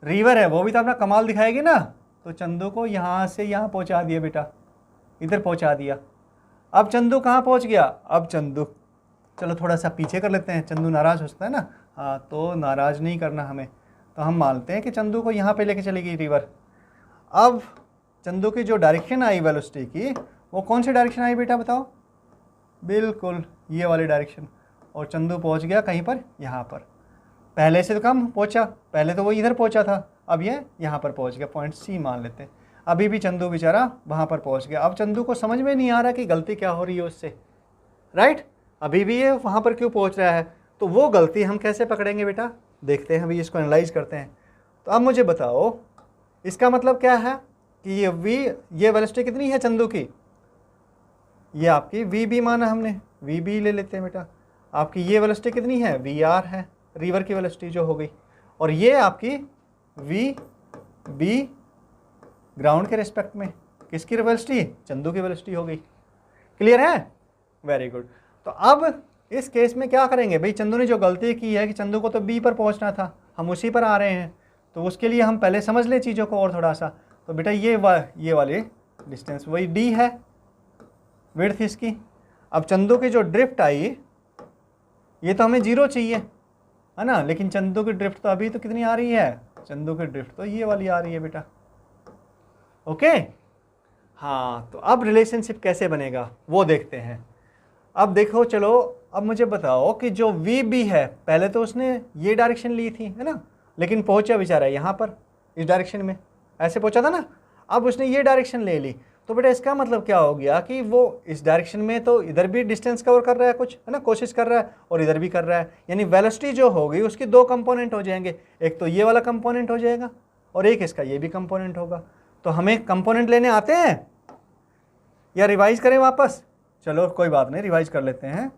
रिवर है वो भी तो अपना कमाल दिखाएगी ना। तो चंदू को यहाँ से यहाँ पहुँचा दिया बेटा, इधर पहुँचा दिया। अब चंदू कहाँ पहुँच गया? अब चंदू, चलो थोड़ा सा पीछे कर लेते हैं, चंदू नाराज़ हो सकता है ना। हाँ तो नाराज़ नहीं करना हमें, तो हम मानते हैं कि चंदू को यहाँ पे लेके चली गई रिवर। अब चंदू की जो डायरेक्शन आई वेलोसिटी की, वो कौन सी डायरेक्शन आई बेटा बताओ? बिल्कुल ये वाली डायरेक्शन। और चंदू पहुंच गया कहीं पर, यहाँ पर। पहले से तो कम पहुंचा, पहले तो वो इधर पहुंचा था, अब ये यहाँ पर पहुंच गया, पॉइंट सी मान लेते हैं। अभी भी चंदू बेचारा वहाँ पर पहुँच गया। अब चंदू को समझ में नहीं आ रहा कि गलती क्या हो रही है उससे, राइट। अभी भी ये वहाँ पर क्यों पहुँच रहा है, तो वो गलती हम कैसे पकड़ेंगे बेटा? देखते हैं, अभी इसको एनालाइज करते हैं। तो अब मुझे बताओ इसका मतलब क्या है कि ये वेलोसिटी कितनी है चंदू की, ये आपकी VB माना हमने, VB ले लेते हैं बेटा। आपकी ये वेलोसिटी कितनी है, VR है, रिवर की वेलोसिटी जो हो गई, और ये आपकी VB ग्राउंड के रिस्पेक्ट में किसकी वेलोसिटी, चंदू की वेलोसिटी हो गई। क्लियर है, वेरी गुड। तो अब इस केस में क्या करेंगे भाई, चंदू ने जो गलती की है कि चंदू को तो B पर पहुंचना था, हम उसी पर आ रहे हैं, तो उसके लिए हम पहले समझ ले चीज़ों को और थोड़ा सा। तो बेटा ये वाली डिस्टेंस वही D है, विड्थ इसकी। अब चंदू की जो ड्रिफ्ट आई ये तो हमें 0 चाहिए है ना, लेकिन चंदू की ड्रिफ्ट तो अभी तो कितनी आ रही है, चंदू की ड्रिफ्ट तो ये वाली आ रही है बेटा। ओके, हाँ, तो अब रिलेशनशिप कैसे बनेगा वो देखते हैं। अब देखो चलो, अब मुझे बताओ कि जो VB है, पहले तो उसने ये डायरेक्शन ली थी है ना, लेकिन पहुंचा बेचारा यहाँ पर इस डायरेक्शन में, ऐसे पहुंचा था ना। अब उसने ये डायरेक्शन ले ली, तो बेटा इसका मतलब क्या हो गया कि वो इस डायरेक्शन में तो इधर भी डिस्टेंस कवर कर रहा है कुछ है ना, कोशिश कर रहा है, और इधर भी कर रहा है, यानी वेलोसिटी जो होगी उसकी 2 कंपोनेंट हो जाएंगे, एक तो ये वाला कंपोनेंट हो जाएगा और एक इसका ये भी कंपोनेंट होगा। तो हमें कंपोनेंट लेने आते हैं या रिवाइज करें वापस, चलो कोई बात नहीं, रिवाइज कर लेते हैं।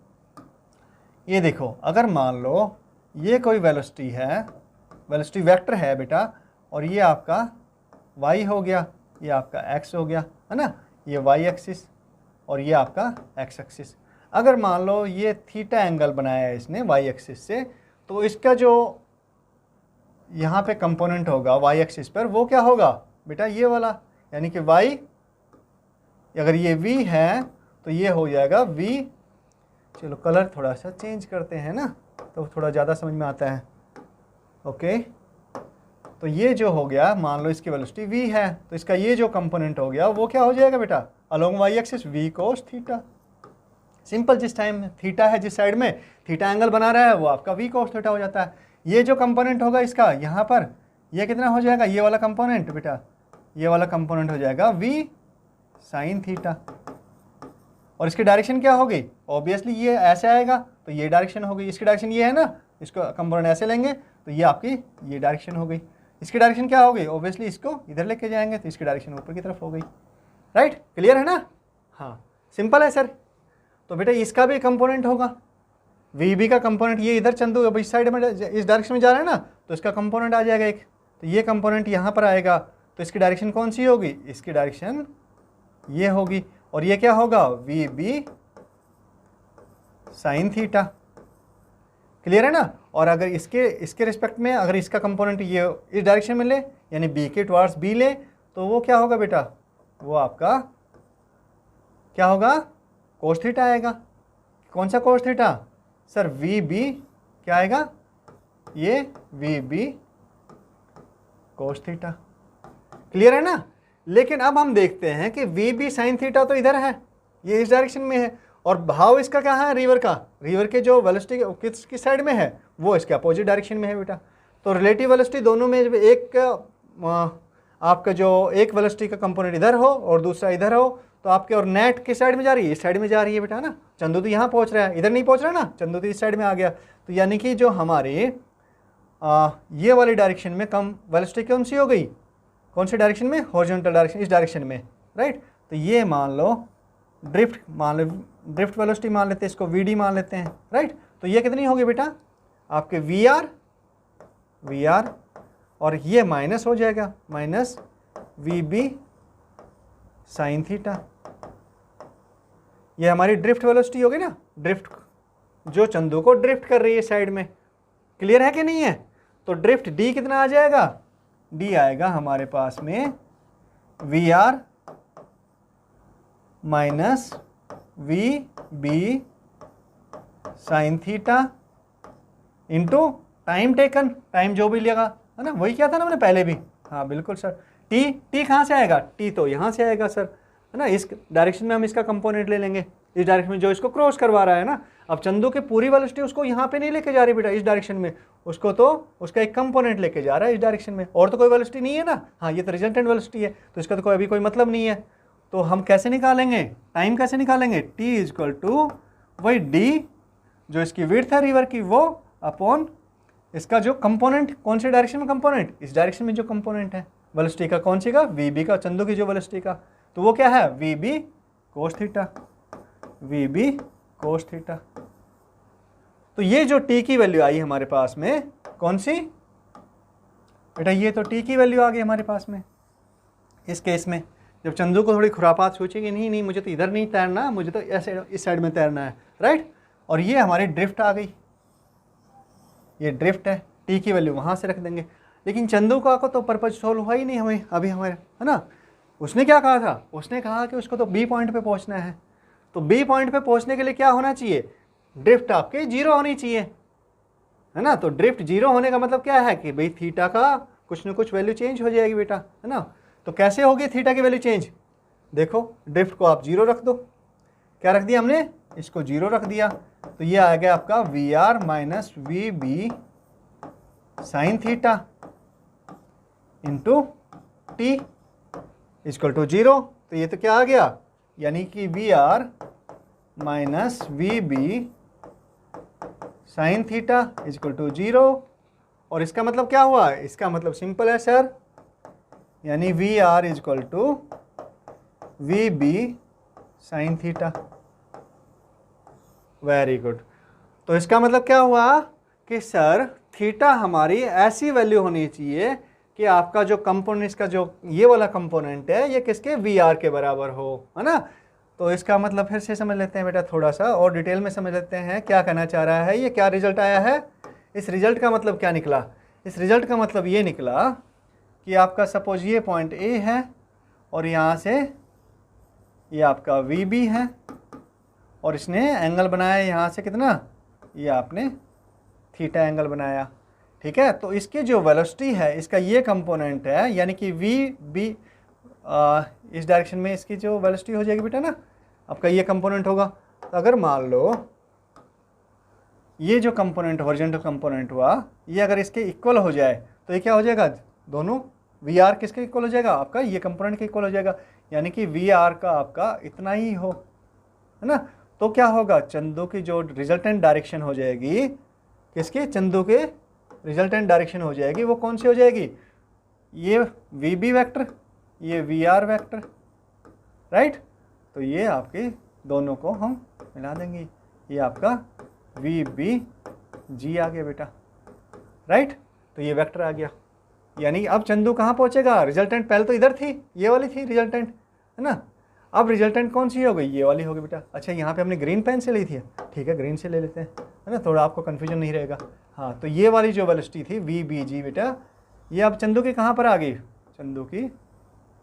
ये देखो, अगर मान लो ये कोई वेलोसिटी है, वेलोसिटी वेक्टर है बेटा, और ये आपका y हो गया, ये आपका x हो गया है ना, ये y एक्सिस और ये आपका x एक्सिस। अगर मान लो ये थीटा एंगल बनाया है इसने y एक्सिस से, तो इसका जो यहाँ पे कंपोनेंट होगा y एक्सिस पर वो क्या होगा बेटा, ये वाला, यानी कि y, अगर ये v है तो ये हो जाएगा v, चलो कलर थोड़ा सा चेंज करते हैं ना तो थोड़ा ज़्यादा समझ में आता है। ओके, तो ये जो हो गया, मान लो इसकी वेलोसिटी v है, तो इसका ये जो कंपोनेंट हो गया वो क्या हो जाएगा बेटा, along y axis v cos theta. Simple, जिस टाइम थीटा है जिस साइड में थीटा एंगल बना रहा है वो आपका v cos थीटा हो जाता है। ये जो कंपोनेंट होगा इसका यहाँ पर, ये कितना हो जाएगा, ये वाला कंपोनेंट बेटा, ये वाला कंपोनेंट हो जाएगा v sin थीटा। और इसकी डायरेक्शन क्या होगी, ऑब्वियसली ये ऐसे आएगा तो ये डायरेक्शन होगी, इसकी डायरेक्शन ये है ना, इसको कंपोनेंट ऐसे लेंगे तो ये आपकी ये डायरेक्शन हो गई। इसकी डायरेक्शन क्या हो गई, ऑब्वियसली इसको इधर लेके जाएंगे तो इसकी डायरेक्शन ऊपर की तरफ हो गई। राइट, क्लियर है ना, हाँ सिंपल है सर। तो बेटा इसका भी कंपोनेंट होगा, VB का कंपोनेंट, ये इधर चंदू अब इस साइड में इस डायरेक्शन में जा रहा है ना, तो इसका कंपोनेंट आ जाएगा एक, तो ये कंपोनेंट यहाँ पर आएगा, तो इसकी डायरेक्शन कौन सी होगी, इसकी डायरेक्शन ये होगी, और ये क्या होगा, VB sin थीटा। क्लियर है ना। और अगर इसके रिस्पेक्ट में अगर इसका कंपोनेंट ये इस डायरेक्शन में ले, यानी B के टुवार्ड्स B ले, तो वो क्या होगा बेटा, वो आपका क्या होगा, कोस थीटा आएगा। कौन सा कोस थीटा सर, VB क्या आएगा, ये VB कोस थीटा। क्लियर है ना। लेकिन अब हम देखते हैं कि VB sin थीटा तो इधर है, ये इस डायरेक्शन में है, और भाव इसका क्या है, रिवर का, रिवर के जो वेलोसिटी किस साइड में है, वो इसके अपोजिट डायरेक्शन में है बेटा। तो रिलेटिव वेलोसिटी दोनों में एक आपका जो एक वेलोसिटी का कंपोनेंट इधर हो और दूसरा इधर हो, तो आपके और नेट किस साइड में जा रही है, इस साइड में जा रही है बेटा ना। चंदू तो यहाँ पहुँच रहा है, इधर नहीं पहुँच रहा ना, चंदू तो इस साइड में आ गया। तो यानी कि जो हमारी ये वाली डायरेक्शन में कम वेलोसिटी कौन सी हो गई, कौन सी डायरेक्शन में, हॉरिजॉन्टल डायरेक्शन, इस डायरेक्शन में। राइट, तो ये मान लो ड्रिफ्ट वेलोसिटी मान लेते हैं, इसको VD मान लेते हैं। राइट, तो ये कितनी होगी बेटा, आपके VR और ये माइनस हो जाएगा, माइनस VB sin थीटा। ये हमारी ड्रिफ्ट वेलोसिटी होगी ना, ड्रिफ्ट जो चंदू को ड्रिफ्ट कर रही है साइड में। क्लियर है कि नहीं है। तो ड्रिफ्ट D कितना आ जाएगा, D आएगा हमारे पास में VR minus VB sin theta into time taken, time जो भी लेगा है ना, वही क्या था ना मैंने पहले भी। हाँ बिल्कुल सर, टी कहाँ से आएगा, टी तो यहाँ से आएगा सर, है ना। इस डायरेक्शन में हम इसका कंपोनेंट ले लेंगे, इस डायरेक्शन में जो इसको क्रॉस करवा रहा है ना। अब चंदू की पूरी वेलोसिटी उसको यहाँ पे नहीं लेके जा रही बेटा, इस डायरेक्शन में, उसको तो उसका एक कंपोनेंट लेके जा रहा है इस डायरेक्शन में, और तो कोई वेलोसिटी नहीं है ना। हाँ, ये तो रिजल्टेंट वेलोसिटी है, तो इसका तो कोई अभी कोई मतलब नहीं है। तो हम कैसे निकालेंगे, टाइम कैसे निकालेंगे, टी इजक्वल टू वही डी जो इसकी विड्थ है रिवर की वो अपॉन इसका जो कंपोनेंट, कौन से डायरेक्शन में कंपोनेंट, इस डायरेक्शन में जो कंपोनेंट है वेलोसिटी का, कौन सी का, वी बी का, चंदू की जो वेलोसिटी का, तो वो क्या है, V B cos theta, V B cos theta. तो ये जो टी की वैल्यू आई हमारे पास में, कौन सी बेटा, ये तो टी की वैल्यू आ गई हमारे पास में। इस केस में जब चंदू को थोड़ी खुरापात सोचेगी, नहीं नहीं मुझे तो इधर नहीं तैरना, मुझे तो ऐसे इस साइड में तैरना है, राइट, और ये हमारी ड्रिफ्ट आ गई, ये ड्रिफ्ट है, टी की वैल्यू वहाँ से रख देंगे। लेकिन चंदू का को तो पर्पज सोल्व हुआ ही नहीं हमें अभी हमारे, है ना। उसने क्या कहा था, उसने कहा कि उसको तो बी पॉइंट पे पहुँचना है। तो बी पॉइंट पे पहुँचने के लिए क्या होना चाहिए, ड्रिफ्ट आपके जीरो होनी चाहिए, है ना। तो ड्रिफ्ट जीरो होने का मतलब क्या है कि भाई थीटा का कुछ ना कुछ वैल्यू चेंज हो जाएगी बेटा, है ना। तो कैसे होगी थीटा की वैल्यू चेंज, देखो ड्रिफ्ट को आप जीरो रख दो, क्या रख दिया हमने, इसको जीरो रख दिया, तो ये आ गया आपका V R minus V B sine theta into T equal to zero. तो ये तो क्या आ गया, यानी कि V R minus V B sine theta equal to zero. और इसका मतलब क्या हुआ, इसका मतलब सिंपल है सर, यानी V R equal to V B sine theta. Very good. तो इसका मतलब क्या हुआ कि सर थीटा हमारी ऐसी वैल्यू होनी चाहिए कि आपका जो कंपोनेंट, इसका जो ये वाला कंपोनेंट है ये किसके, वी आर के बराबर हो, है ना। तो इसका मतलब फिर से समझ लेते हैं बेटा, थोड़ा सा और डिटेल में समझ लेते हैं क्या कहना चाह रहा है, ये क्या रिजल्ट आया है। इस रिजल्ट का मतलब क्या निकला, इस रिजल्ट का मतलब ये निकला कि आपका सपोज ये पॉइंट ए है और यहाँ से ये आपका वी बी है और इसने एंगल बनाया यहाँ से कितना, ये आपने थीटा एंगल बनाया, ठीक है। तो इसकी जो वेलोसिटी है, इसका ये कंपोनेंट है, यानी कि वी बी इस डायरेक्शन में इसकी जो वेलोसिटी हो जाएगी बेटा ना, आपका ये कंपोनेंट होगा। तो अगर मान लो ये जो कंपोनेंट हॉरिजॉन्टल कंपोनेंट हुआ, ये अगर इसके इक्वल हो जाए तो ये क्या हो जाएगा, दोनों वी आर किसके इक्वल हो जाएगा, आपका ये कंपोनेंट के इक्वल हो जाएगा, यानी कि वी आर का आपका इतना ही हो, है ना। तो क्या होगा, चंदू की जो रिजल्टेंट डायरेक्शन हो जाएगी, किसकी, चंदू के रिजल्टेंट डायरेक्शन हो जाएगी, वो कौन सी हो जाएगी, ये वी बी वैक्टर, ये वी आर वैक्टर, राइट। तो ये आपके दोनों को हम मिला देंगे, ये आपका वी बी जी आ गया बेटा, राइट। तो ये वेक्टर आ गया, यानी अब चंदू कहाँ पहुँचेगा, रिजल्टेंट पहले तो इधर थी, ये वाली थी रिजल्टेंट, है ना। अब रिजल्टेंट कौन सी हो गई, ये वाली होगी बेटा। अच्छा यहाँ पे हमने ग्रीन पेन से ली थी, ठीक है ग्रीन से ले लेते हैं, है ना, थोड़ा आपको कन्फ्यूजन नहीं रहेगा। हाँ, तो ये वाली जो वेलोसिटी थी वी बी जी बेटा, ये अब चंदू की कहाँ पर आ गई, चंदू की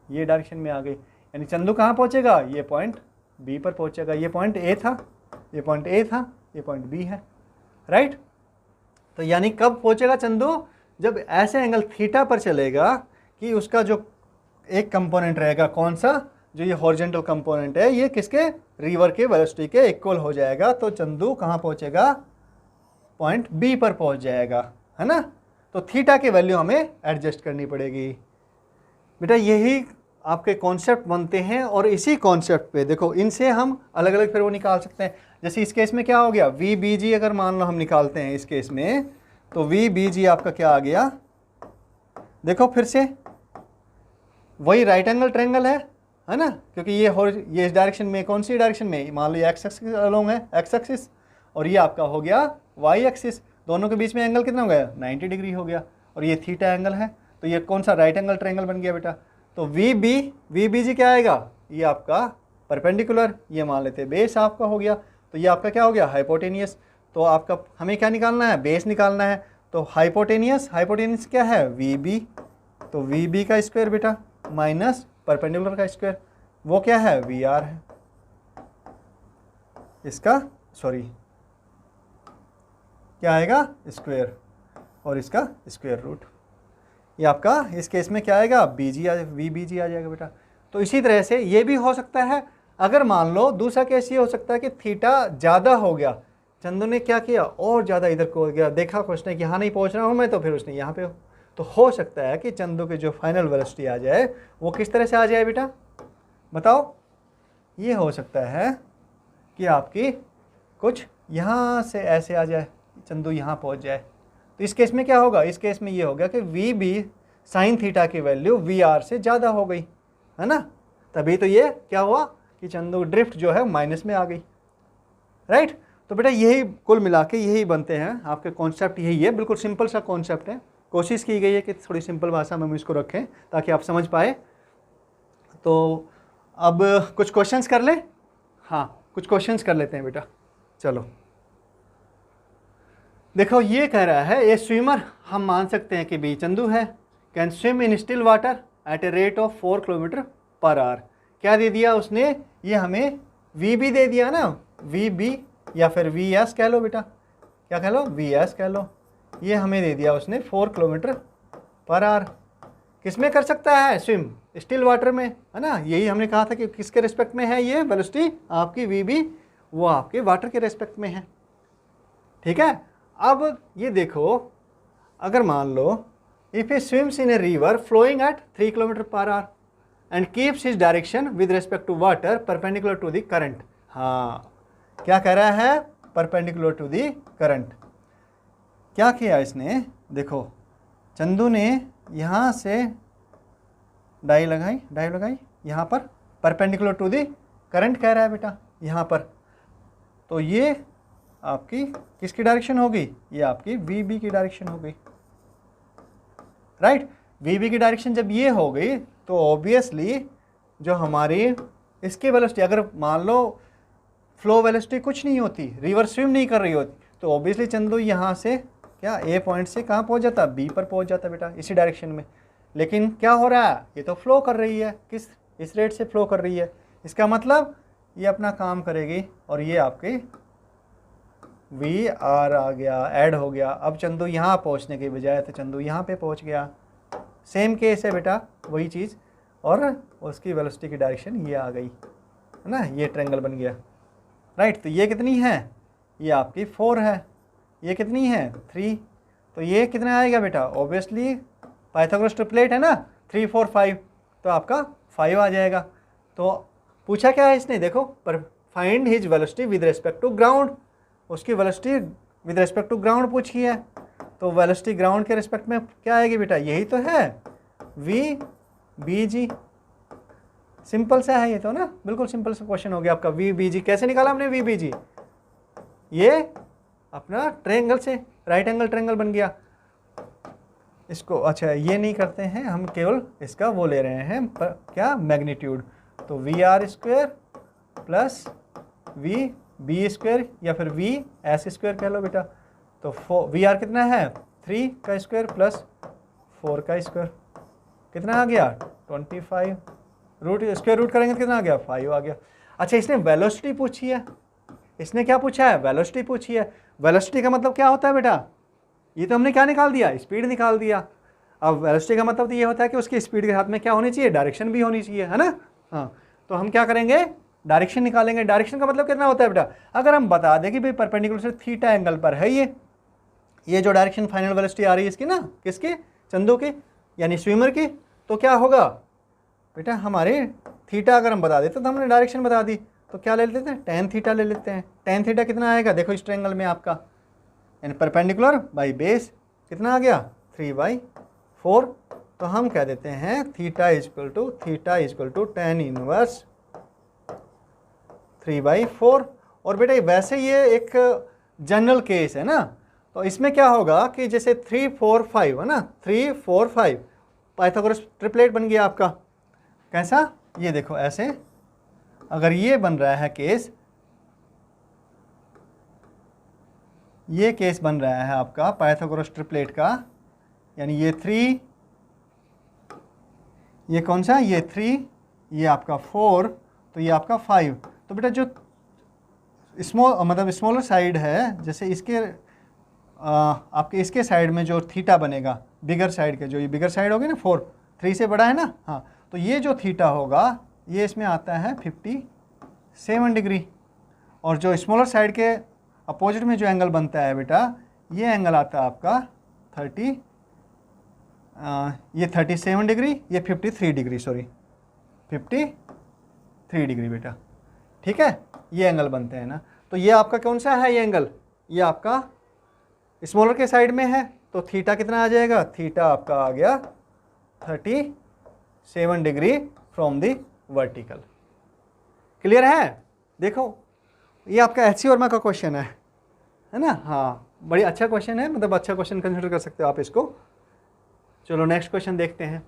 ये डायरेक्शन में आ गई, यानी चंदू कहाँ पहुँचेगा, ये पॉइंट बी पर पहुँचेगा। ये पॉइंट ए था, ये पॉइंट ए था, ये पॉइंट बी है, राइट। तो यानी कब पहुँचेगा चंदू, जब ऐसे एंगल थीटा पर चलेगा कि उसका जो एक कंपोनेंट रहेगा, कौन सा, जो ये हॉरिजॉन्टल कंपोनेंट है, ये किसके, रिवर के वेलोसिटी के इक्वल हो जाएगा। तो चंदू कहाँ पहुँचेगा, पॉइंट बी पर पहुँच जाएगा, है ना। तो थीटा की वैल्यू हमें एडजस्ट करनी पड़ेगी बेटा। यही आपके कॉन्सेप्ट बनते हैं और इसी कॉन्सेप्ट पे देखो, इनसे हम अलग अलग फिर वो निकाल सकते हैं। जैसे इस केस में क्या हो गया, वी बी जी अगर मान लो हम निकालते हैं इस केस में, तो वी बी जी आपका क्या आ गया, देखो फिर से वही राइट एंगल ट्रायंगल है ना, क्योंकि ये इस डायरेक्शन में, कौन सी डायरेक्शन में, मान लो ये एक्स एक्सिस अलोंग है, एक्स एक्सिस, और ये आपका हो गया वाई एक्सिस, दोनों के बीच में एंगल कितना हो गया, 90 डिग्री हो गया, और ये थीटा एंगल है, तो ये कौन सा राइट एंगल ट्रायंगल बन गया बेटा। तो वी बी जी क्या आएगा, ये आपका परपेंडिकुलर, ये मान लेते हैं बेस आपका हो गया, तो ये आपका क्या हो गया, हाइपोटेनियस। तो आपका हमें क्या निकालना है, बेस निकालना है। तो हाइपोटेनियस क्या है, वी बी, तो वी बी का स्क्वायर बेटा माइनस परपेंडिकुलर का स्क्वायर, वो क्या है, वी आर है, इसका सॉरी क्या आएगा, स्क्वायर, और इसका स्क्वायर रूट, ये आपका इस केस में क्या आएगा, वी बी जी आ जाएगा बेटा। तो इसी तरह से ये भी हो सकता है, अगर मान लो दूसरा केस ये हो सकता है कि थीटा ज़्यादा हो गया, चंदू ने क्या किया, और ज़्यादा इधर को गया, देखा उसने कि यहाँ नहीं पहुँच रहा हूँ मैं, तो फिर उसने यहाँ पे तो हो सकता है कि चंदू की जो फाइनल वेलोसिटी आ जाए वो किस तरह से आ जाए बेटा, बताओ। ये हो सकता है कि आपकी कुछ यहाँ से ऐसे आ जाए, चंदू यहाँ पहुँच जाए, तो इस केस में क्या होगा, इस केस में ये हो गया कि वी बी साइन थीटा की वैल्यू वी आर से ज़्यादा हो गई, है ना। तभी तो ये क्या हुआ कि चंदू ड्रिफ्ट जो है माइनस में आ गई, राइट। तो बेटा यही कुल मिला के यही बनते हैं आपके कॉन्सेप्ट, यही है, बिल्कुल सिंपल सा कॉन्सेप्ट है। कोशिश की गई है कि थोड़ी सिंपल भाषा में हम इसको रखें ताकि आप समझ पाए। तो अब कुछ क्वेश्चंस कर लें, हाँ कुछ क्वेश्चंस कर लेते हैं बेटा। चलो देखो ये कह रहा है ए स्विमर, हम मान सकते हैं कि बी चंदू है, can swim in still water at a rate of 4 kilometre per hour. क्या दे दिया उसने, ये हमें वी बी दे दिया ना, वी बी या फिर वी एस कह लो बेटा, क्या कह लो, वी एस कह लो। ये हमें दे दिया उसने 4 किलोमीटर पर आवर। किस में कर सकता है स्विम, स्टिल वाटर में, है ना। यही हमने कहा था कि किसके रिस्पेक्ट में है ये वेलोसिटी आपकी वी बी, वो आपके वाटर के रिस्पेक्ट में है, ठीक है। अब ये देखो, अगर मान लो if A swims in a river flowing at 3 kilometre per hour and keeps his direction with respect to water perpendicular to the current. हाँ क्या कह रहा है, परपेंडिकुलर टू द करंट। क्या किया इसने, देखो चंदू ने यहाँ से डाई लगाई यहाँ पर, परपेंडिकुलर टू दी करंट कह रहा है बेटा यहाँ पर। तो ये आपकी किसकी डायरेक्शन होगी, ये आपकी वी बी की डायरेक्शन हो गई, राइट। वी बी की डायरेक्शन जब ये हो गई तो ऑब्वियसली जो हमारी इसकी वेलोसिटी, अगर मान लो फ्लो वेलोसिटी कुछ नहीं होती, रिवर स्विम नहीं कर रही होती, तो ऑब्वियसली चंदू यहाँ से क्या ए पॉइंट से कहाँ पहुँच जाता, बी पर पहुँच जाता बेटा, इसी डायरेक्शन में। लेकिन क्या हो रहा है, ये तो फ्लो कर रही है, किस इस रेट से फ्लो कर रही है, इसका मतलब ये अपना काम करेगी और ये आपके वी आर आ गया, ऐड हो गया। अब चंदू यहाँ पहुँचने के बजाय तो चंदू यहाँ पे पहुँच गया। सेम केस है बेटा, वही चीज़, और उसकी वेलोसिटी की डायरेक्शन ये आ गई, है ना, ये ट्रायंगल बन गया, राइट। तो ये कितनी है, ये आपकी 4 है, ये कितनी है 3, तो ये कितना आएगा बेटा, ऑब्वियसली पाइथागोरस ट्रिपलेट है ना, 3 4 5, तो आपका 5 आ जाएगा। तो पूछा क्या है इसने, देखो पर find his velocity with respect to ground, उसकी velocity with respect to ground पूछी है। तो वेलोसिटी ग्राउंड के रिस्पेक्ट में क्या आएगी बेटा, यही तो है वी बी जी। सिंपल सा है ये तो ना, बिल्कुल सिंपल सा क्वेश्चन हो गया आपका। वी बी जी कैसे निकाला हमने, वी बी जी ये अपना ट्रायंगल से राइट एंगल ट्रायंगल बन गया। इसको अच्छा ये नहीं करते हैं हम, केवल इसका वो ले रहे हैं क्या, मैग्नीट्यूड। तो V R square plus V B square या फिर वी एस स्क्वायर कह लो बेटा। तो वी आर कितना है 3 का स्क्वायर प्लस 4 का स्क्वायर, कितना आ गया 25, रूट स्क्वायर रूट करेंगे तो कितना आ गया 5 आ गया। अच्छा इसने वेलोसिटी पूछी है, इसने क्या पूछा है, वेलोसिटी पूछी है। वेलोसिटी का मतलब क्या होता है बेटा, ये तो हमने क्या निकाल दिया, स्पीड निकाल दिया। अब वेलोसिटी का मतलब तो ये होता है कि उसकी स्पीड के साथ में क्या होनी चाहिए, डायरेक्शन भी होनी चाहिए, है ना। हाँ तो हम क्या करेंगे, डायरेक्शन निकालेंगे। डायरेक्शन का मतलब कितना होता है बेटा, अगर हम बता दें कि भाई परपेंडिकुलर से थीटा एंगल पर है ये जो डायरेक्शन फाइनल वेलोसिटी आ रही है इसकी ना, किसकी, चंदू की यानी स्विमर की, तो क्या होगा बेटा, हमारे थीटा अगर हम बता देते तो हमने डायरेक्शन बता दी, तो क्या ले लेते हैं, टेन थीटा ले लेते हैं। टेन थीटा कितना आएगा, देखो इस ट्रायंगल में आपका यानी परपेंडिकुलर बाई बेस कितना आ गया 3/4। तो हम कह देते हैं theta equal to tan inverse 3/4। और बेटा वैसे ये एक जनरल केस है ना, तो इसमें क्या होगा कि जैसे 3 4 5 है ना, 3 4 5 पाइथागोरस ट्रिपलेट बन गया आपका। कैसा, ये देखो ऐसे अगर ये बन रहा है केस, ये केस बन रहा है आपका पाइथागोरस ट्रिपलेट का, यानी ये 3, ये कौन सा, ये 3, ये आपका 4, तो ये आपका 5। तो बेटा जो मतलब स्मॉलर साइड है, जैसे इसके आपके इसके साइड में जो थीटा बनेगा बिगर साइड के, जो ये बिगर साइड होगी ना 4, 3 से बड़ा है ना, हाँ, तो ये जो थीटा होगा ये इसमें आता है 57 डिग्री। और जो स्मॉलर साइड के अपोजिट में जो एंगल बनता है बेटा, ये एंगल आता है आपका 37 डिग्री, ये 53 डिग्री, सॉरी 53 डिग्री बेटा, ठीक है, ये एंगल बनते हैं ना। तो ये आपका कौन सा है, ये एंगल, ये आपका स्मॉलर के साइड में है, तो थीटा कितना आ जाएगा, थीटा आपका आ गया 37 degree from the vertical. Clear है? देखो ये आपका एचसी वर्मा का क्वेश्चन है ना। हाँ, बड़ी अच्छा क्वेश्चन है, मतलब अच्छा क्वेश्चन कंसिडर कर सकते हो आप इसको। चलो नेक्स्ट क्वेश्चन देखते हैं।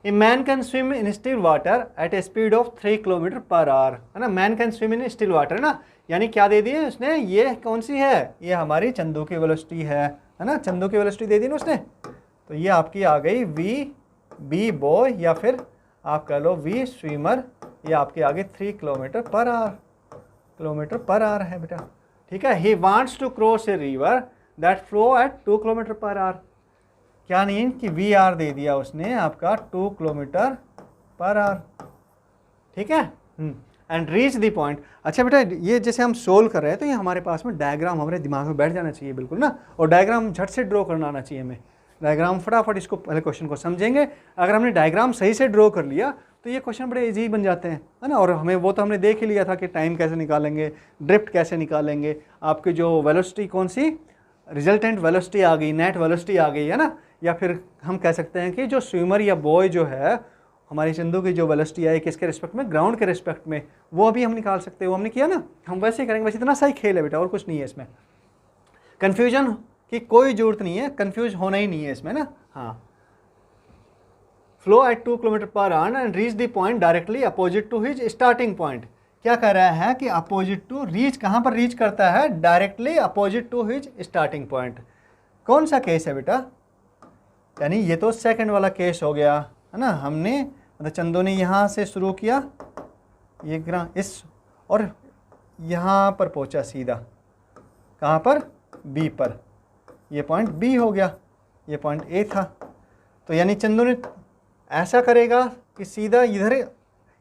ए man can swim in still water at a speed of 3 kilometre per our, है ना। Man can swim in still water, ना, यानी क्या दे दिए उसने, ये कौन सी है, ये हमारी चंदू की वेलोसिटी है ना। चंदू की वेलोसिटी दे दी ना उसने, तो ये आपकी आ गई वी बी बॉय, या फिर आप कह लो वी स्विमर, ये आपके आगे 3 किलोमीटर पर आवर है बेटा। ठीक है। He wants to cross a river that flow at 2 kilometre per hour, क्या नहीं कि वी आर दे दिया उसने आपका 2 किलोमीटर पर आवर। ठीक है। And reach the point. अच्छा बेटा, ये जैसे हम सोल्व कर रहे हैं तो ये हमारे पास में डायग्राम हमारे दिमाग में बैठ जाना चाहिए बिल्कुल ना, और डायग्राम झट से ड्रॉ करना आना चाहिए हमें। डायग्राम फटाफट इसको पहले क्वेश्चन को समझेंगे। अगर हमने डायग्राम सही से ड्रॉ कर लिया तो ये क्वेश्चन बड़े इजी बन जाते हैं, है ना। और हमें वो तो हमने देख ही लिया था कि टाइम कैसे निकालेंगे, ड्रिफ्ट कैसे निकालेंगे, आपकी जो वेलोसिटी कौन सी, रिजल्टेंट वेलोसिटी आ गई, नेट वेलोसिटी आ गई, है ना। या फिर हम कह सकते हैं कि जो स्विमर या बॉय जो है हमारी चंदू की जो वेलोसिटी आई किसके रिस्पेक्ट में, ग्राउंड के रिस्पेक्ट में, वो अभी हम निकाल सकते हैं। वो हमने किया ना, हम वैसे ही करेंगे। बस इतना सही खेल है बेटा, और कुछ नहीं है इसमें। कन्फ्यूजन की कोई जरूरत नहीं है, कन्फ्यूज होना ही नहीं है इसमें ना। हाँ, flow at 2 kilometre per hour and reach the point directly opposite to his starting point. क्या कर रहा है कि अपोजिट टू रीच, कहाँ पर रीच करता है, directly opposite to his starting point. कौन सा केस है बेटा, यानी ये तो सेकंड वाला केस हो गया, है ना। हमने मतलब चंदू ने यहाँ से शुरू किया, ये इस, और यहाँ पर पहुँचा सीधा, कहाँ पर, बी पर। ये पॉइंट बी हो गया, ये पॉइंट ए था। तो यानी चंदू ने ऐसा करेगा कि सीधा इधर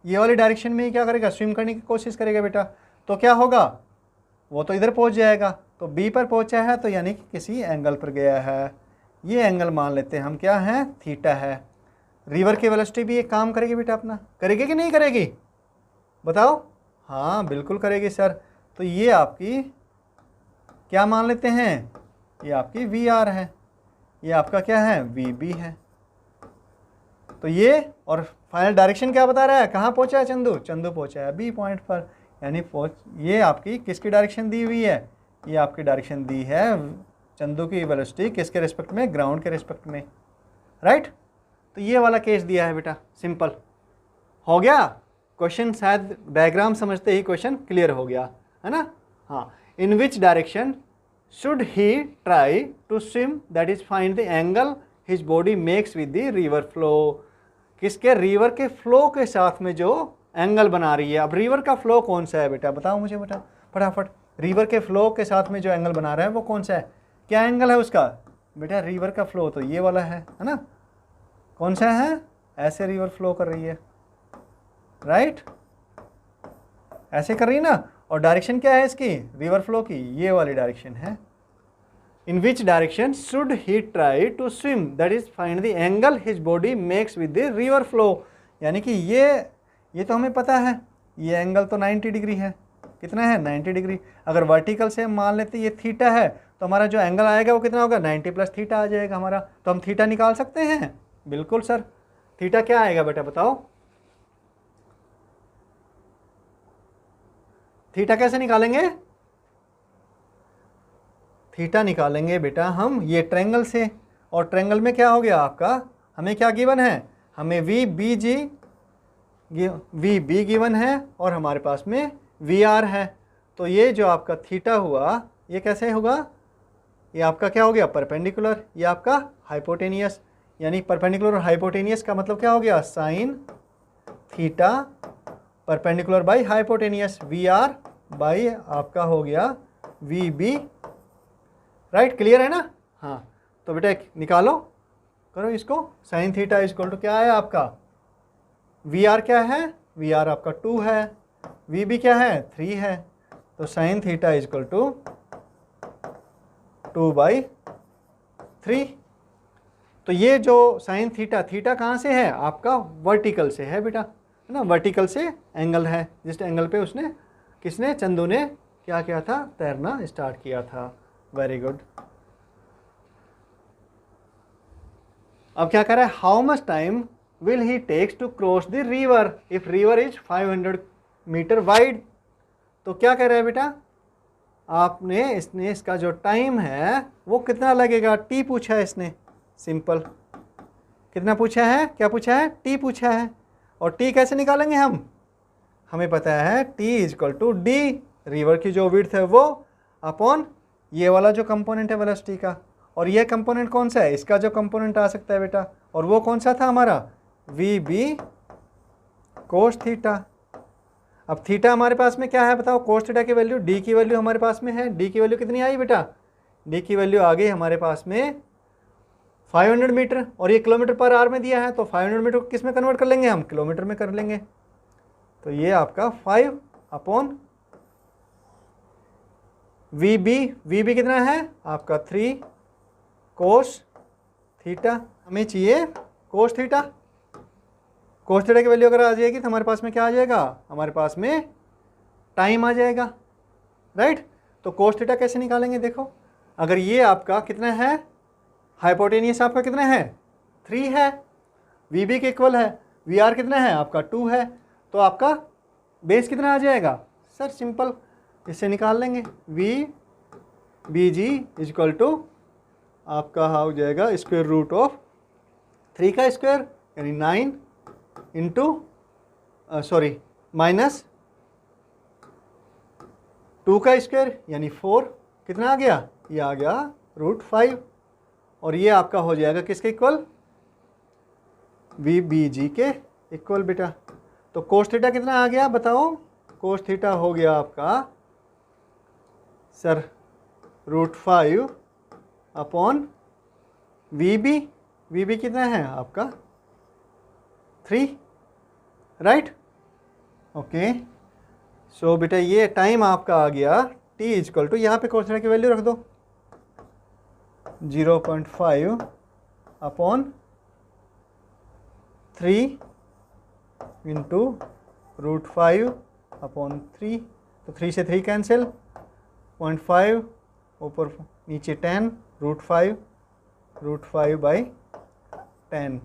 ये वाली डायरेक्शन में ही क्या करेगा, स्विम करने की कोशिश करेगा बेटा। तो क्या होगा, वो तो इधर पहुंच जाएगा। तो बी पर पहुंचा है तो यानी कि किसी एंगल पर गया है। ये एंगल मान लेते हैं हम क्या है, थीटा है। रिवर की वेलोसिटी भी एक काम करेगी बेटा अपना, करेगी कि नहीं करेगी, बताओ। हाँ बिल्कुल करेगी सर। तो ये आपकी क्या मान लेते हैं, ये आपकी वी आर है, ये आपका क्या है, वी बी है। तो ये, और फाइनल डायरेक्शन क्या बता रहा है, कहाँ पहुंचा है चंदू, चंदू पहुंचा है बी पॉइंट पर। यानी ये आपकी किसकी डायरेक्शन दी हुई है, ये आपकी डायरेक्शन दी है चंदू की वेलोसिटी किसके रिस्पेक्ट में, ग्राउंड के रिस्पेक्ट में, राइट। तो ये वाला केस दिया है बेटा, सिंपल हो गया क्वेश्चन। शायद डायग्राम समझते ही क्वेश्चन क्लियर हो गया, है ना। हाँ, in which direction should he try to swim, that is find the angle his body makes with the river flow. किसके, रिवर के फ्लो के साथ में जो एंगल बना रही है। अब रिवर का फ्लो कौन सा है बेटा, बताओ मुझे बेटा फटाफट। रिवर के फ्लो के साथ में जो एंगल बना रहा है वो कौन सा है, क्या एंगल है उसका बेटा। रिवर का फ्लो तो ये वाला है ना। कौन सा है, ऐसे रिवर फ्लो कर रही है, राइट, ऐसे कर रही है ना। और डायरेक्शन क्या है इसकी, रिवर फ्लो की, ये वाली डायरेक्शन है। In which direction should he try to swim, that is find the angle his body makes with the river flow. यानी कि ये तो हमें पता है, ये एंगल तो 90 डिग्री है। कितना है, 90 डिग्री। अगर वर्टिकल से मान लेते ये थीटा है तो हमारा जो एंगल आएगा वो कितना होगा, 90 प्लस थीटा आ जाएगा हमारा। तो हम थीटा निकाल सकते हैं, बिल्कुल सर। थीटा क्या आएगा बेटा बताओ, थीटा कैसे निकालेंगे, थीटा निकालेंगे बेटा हम ये ट्रायंगल से। और ट्रायंगल में क्या हो गया आपका, हमें क्या गिवन है, हमें वी बी गिवन है और हमारे पास में वी आर है। तो ये जो आपका थीटा हुआ ये कैसे होगा, ये आपका क्या हो गया, परपेंडिकुलर, ये आपका हाइपोटेनियस। यानी परपेंडिकुलर और हाइपोटेनियस का मतलब क्या हो गया, sine theta perpendicular by hypotenuse, V R by आपका हो गया वी बी, राइट। क्लियर है ना। हाँ, तो बेटा निकालो, करो इसको। Sine theta is equal to क्या है आपका, वी आर क्या है, वी आर आपका 2 है, वी बी क्या है, 3 है। तो sine theta is equal to 2/3। तो ये जो साइन थीटा, थीटा कहाँ से है आपका, वर्टिकल से है बेटा, है ना। वर्टिकल से एंगल है, जिस एंगल पे उसने किसने, चंदू ने क्या किया था, तैरना स्टार्ट किया था। Very good. अब क्या कह रहा है, how much time will he takes to cross the river if river is 500 metre wide. तो क्या कह रहा है बेटा, आपने इसने इसका जो टाइम है वो कितना लगेगा, टी पूछा है इसने, सिंपल। कितना पूछा है, क्या पूछा है, टी पूछा है। और टी कैसे निकालेंगे हम, हमें पता है T is equal to D, river की जो विड्थ है वो, अपॉन ये वाला जो कंपोनेंट है वेलोसिटी का। और ये कंपोनेंट कौन सा है, इसका जो कंपोनेंट आ सकता है बेटा, और वो कौन सा था हमारा, वी बी कोस थीटा। अब थीटा हमारे पास में क्या है बताओ, कोस थीटा की वैल्यू, डी की वैल्यू हमारे पास में है, डी की वैल्यू कितनी आई बेटा, डी की वैल्यू आ गई हमारे पास में 500 मीटर, और ये किलोमीटर पर आवर में दिया है, तो 500 मीटर को किस में कन्वर्ट कर लेंगे हम, किलोमीटर में कर लेंगे। तो ये आपका 5 अपॉन वी बी कितना है आपका 3 कोस थीटा, हमें चाहिए कोस थीटा। कोस थीटा की वैल्यू अगर आ जाएगी तो हमारे पास में क्या आ जाएगा, हमारे पास में टाइम आ जाएगा, राइट। तो कोस थीटा कैसे निकालेंगे, देखो अगर ये आपका कितना है, हाइपोटेनियस आपका कितना है 3 है, वी बी के इक्वल है, वी आर कितना है आपका 2 है, तो आपका बेस कितना आ जाएगा सर, सिंपल इससे निकाल लेंगे, V B G is equal to आपका हो जाएगा स्क्वायर रूट ऑफ 3 का स्क्वायर यानी 9 इंटू सॉरी माइनस 2 का स्क्वायर यानी 4, कितना आ गया, ये आ गया √5, और ये आपका हो जाएगा किसके इक्वल, वी बी जी के इक्वल बेटा। तो कोस थीटा कितना आ गया बताओ, कोस थीटा हो गया आपका सर √5 अपॉन वी बी कितना है आपका 3, राइट। ओके, सो बेटा ये टाइम आपका आ गया टी इज इक्वल टू, यहाँ पे कोस थीटा की वैल्यू रख दो 0.5 अपॉन 3 इंटू √5 अपॉन 3, तो 3 से 3 कैंसिल, 0.5 ऊपर नीचे 10 √5 बाई 10,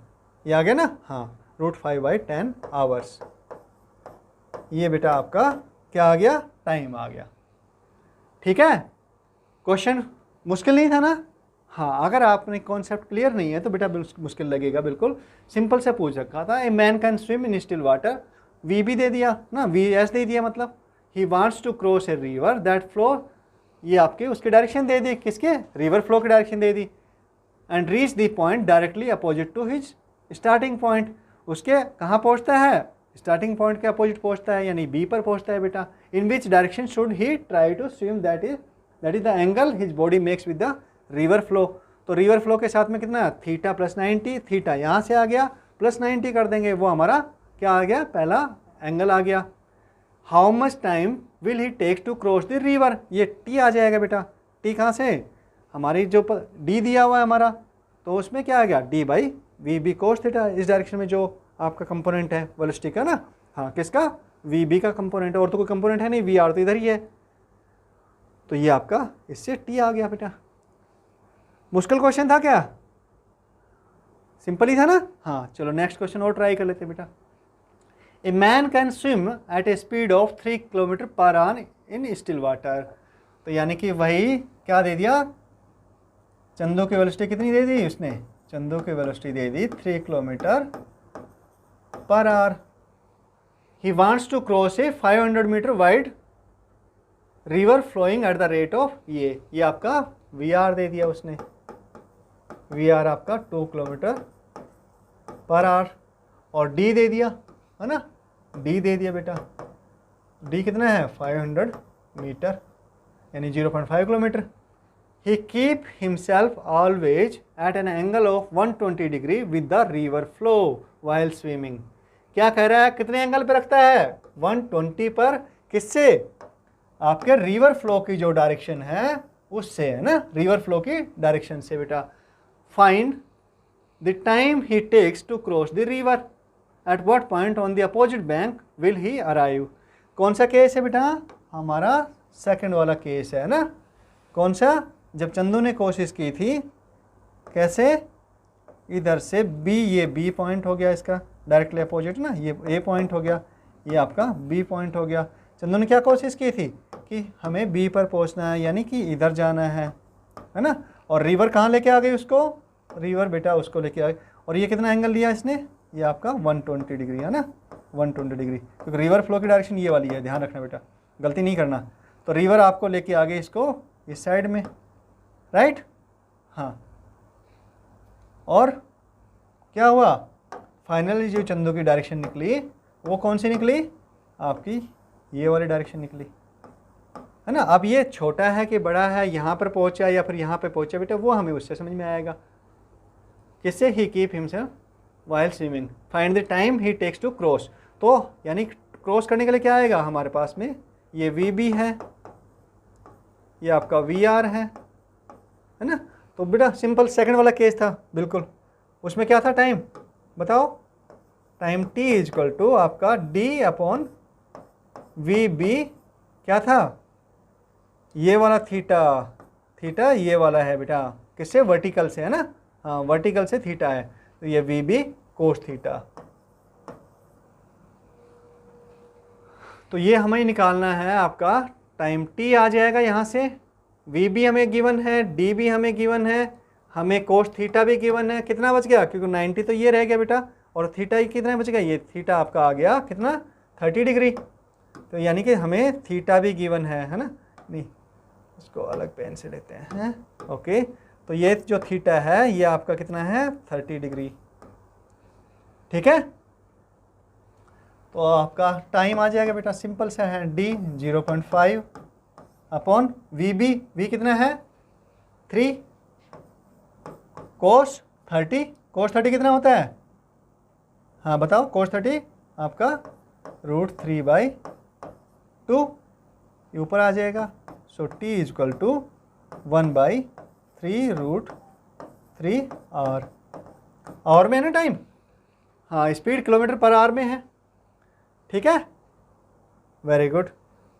ये आ गया ना, हाँ √5 बाई 10 आवर्स। ये बेटा आपका क्या आ गया, टाइम आ गया, ठीक है। क्वेश्चन मुश्किल नहीं था ना, हाँ अगर आपने कॉन्सेप्ट क्लियर नहीं है तो बेटा मुश्किल लगेगा, बिल्कुल सिंपल से पूछ रखा था। A man can swim in still water, V भी दे दिया ना, वी एस दे दिया, मतलब he wants to cross a river that flow, ये आपके उसकी डायरेक्शन दे दी, किसके, रिवर फ्लो की डायरेक्शन दे दी, and reach the point directly opposite to his starting point, उसके कहाँ पहुँचता है, स्टार्टिंग पॉइंट के अपोजिट पहुँचता है यानी बी पर पहुँचता है बेटा। In which direction should he try to swim, that is the angle his body makes with the river flow. तो रिवर फ्लो के साथ में कितना, थीटा प्लस 90, थीटा यहाँ से आ गया प्लस 90 कर देंगे, वो हमारा क्या आ गया, पहला एंगल आ गया। How much time will he takes to cross the river, ये टी आ जाएगा बेटा, टी कहाँ से, हमारी जो डी दिया हुआ है हमारा, तो उसमें क्या आ गया, D by V B cos theta, इस डायरेक्शन में जो आपका कंपोनेंट है वेलोसिटी का ना, हाँ किसका, वी बी का कंपोनेंट है, और तो कोई कंपोनेंट है नहीं, वी आर तो इधर ही है, तो ये आपका इससे टी आ गया बेटा। मुश्किल क्वेश्चन था क्या, सिंपल ही था ना, हाँ चलो नेक्स्ट क्वेश्चन और ट्राई कर लेते हैं बेटा। A man can swim at a speed of 3 kilometre per hour in still water, तो यानी कि वही क्या दे दिया, चंदू की वेलोसिटी कितनी दे दी उसने, चंदू की वेलोसिटी दे दी 3 kilometre per hour. He wants to cross a 500 metre wide river flowing at the rate of, ये आपका वी आर दे दिया उसने, वी आर आपका 2 किलोमीटर पर आवर, और डी दे दिया है ना, डी दे दिया बेटा, डी कितना है 500 मीटर यानी 0.5 kilometre. He keep himself always at an angle of 120 degree with the river flow while swimming, क्या कह रहा है, कितने एंगल पे रखता है, 120 पर, किससे, आपके रिवर फ्लो की जो डायरेक्शन है उससे, है ना, रिवर फ्लो की डायरेक्शन से बेटा। Find the time he takes to cross the river, at what point on the opposite bank will he arrive, कौन सा केस है बेटा, हमारा सेकंड वाला केस है ना, कौन सा, जब चंदू ने कोशिश की थी कैसे, इधर से बी, ये बी पॉइंट हो गया इसका डायरेक्टली अपोजिट ना, ये ए पॉइंट हो गया, ये आपका बी पॉइंट हो गया। चंदू ने क्या कोशिश की थी कि हमें बी पर पहुंचना है, यानी कि इधर जाना है ना। और रिवर कहाँ लेके आ गई उसको, रिवर बेटा उसको लेके आ गई। और ये कितना एंगल लिया इसने, ये आपका 120 डिग्री है ना, 120 डिग्री, क्योंकि रिवर फ्लो की डायरेक्शन ये वाली है, ध्यान रखना बेटा, गलती नहीं करना। तो रिवर आपको लेके आ गई इसको इस साइड में, राइट। हाँ, और क्या हुआ, फाइनली जो चंदू की डायरेक्शन निकली वो कौन सी निकली, आपकी ये वाली डायरेक्शन निकली, है ना। अब ये छोटा है कि बड़ा है, यहाँ पर पहुँचा या फिर यहाँ पे पहुँचा बेटा, वो हमें उससे समझ में आएगा। किससे, he keep himself while swimming, find the time he takes to cross. तो यानी क्रॉस करने के लिए क्या आएगा हमारे पास में, ये वी बी है, ये आपका वी आर है ना। तो बेटा सिंपल सेकंड वाला केस था बिल्कुल, उसमें क्या था टाइम बताओ, time T is equal to आपका डी अपॉन वी बी, क्या था ये वाला थीटा, थीटा ये वाला है बेटा, किससे, वर्टिकल से है ना, हाँ वर्टिकल से थीटा है, तो ये वी बी कोस थीटा। तो ये हमें निकालना है आपका टाइम टी आ जाएगा यहाँ से, वी बी हमें गिवन है, डी भी हमें गिवन है, हमें कोस थीटा भी गिवन है। कितना बच गया, क्योंकि 90 तो ये रह गया बेटा, और थीटा ही कितना बच गया, ये थीटा आपका आ गया कितना 30 डिग्री। तो यानी कि हमें थीटा भी गिवन है ना, नहीं इसको अलग पेन से लेते हैं, ओके। तो ये जो थीटा है ये आपका कितना है 30 डिग्री, ठीक है। तो आपका टाइम आ जाएगा बेटा, सिंपल सा है, D 0.5 upon V B, V कितना है 3 कोस 30, कोस 30 कितना होता है, हाँ बताओ, कोस 30 आपका √3/2, ये ऊपर आ जाएगा। So T is equal to 1/3 √3 hour में है ना टाइम, हाँ स्पीड किलोमीटर पर आवर में है, ठीक है, वेरी गुड।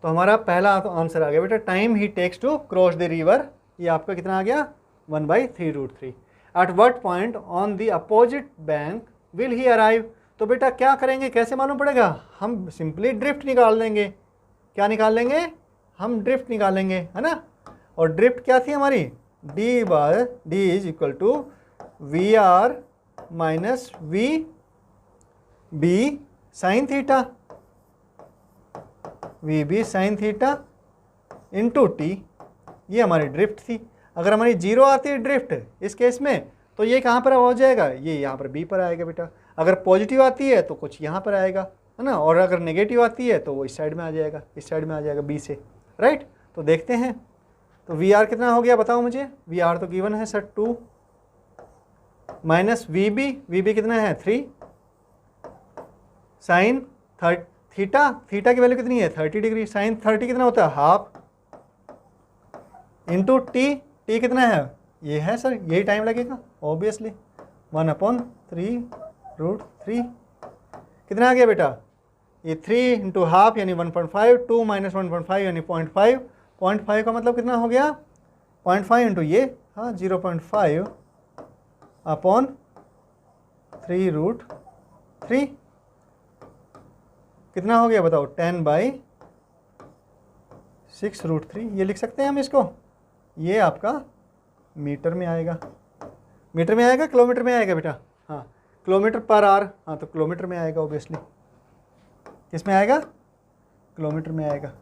तो हमारा पहला तो आंसर आ गया बेटा, time he takes to cross the river, ये आपका कितना आ गया 1/3 √3। At what point on the opposite bank will he arrive. तो बेटा क्या करेंगे, कैसे मालूम पड़ेगा, हम सिंपली ड्रिफ्ट निकाल लेंगे, क्या निकाल लेंगे, हम ड्रिफ्ट निकालेंगे, है ना। और ड्रिफ्ट क्या थी हमारी, D is equal to V R minus V B sine theta, V B sine theta into T, ये हमारी ड्रिफ्ट थी। अगर हमारी जीरो आती है ड्रिफ्ट इस केस में, तो ये कहाँ पर हो जाएगा, ये यहाँ पर बी पर आएगा बेटा। अगर पॉजिटिव आती है तो कुछ यहाँ पर आएगा, है ना, और अगर नेगेटिव आती है तो वो इस साइड में आ जाएगा, इस साइड में आ जाएगा बी से, राइट। तो देखते हैं, तो वी आर कितना हो गया बताओ मुझे, वी आर तो गिवन है सर 2 माइनस वी बी कितना है 3 साइन थीटा, थीटा की वैल्यू कितनी है 30 डिग्री, साइन 30 कितना होता है हाफ, इंटू टी, टी कितना है ये है सर, यही टाइम लगेगा ऑब्वियसली, 1/3 √3 कितना आ गया बेटा, ये 3 इंटू हाफ यानी 1.5, 2 माइनस 1.5 यानी 0.5, 0.5 का मतलब कितना हो गया 0.5 इंटू ये, हाँ 0.5 अपॉन 3 √3 कितना हो गया बताओ, 10/6 √3, ये लिख सकते हैं हम इसको, ये आपका मीटर में आएगा, मीटर में आएगा किलोमीटर में आएगा बेटा, हाँ किलोमीटर पर आवर, हाँ तो किलोमीटर में आएगा ऑब्वियसली, किस में आएगा किलोमीटर में आएगा,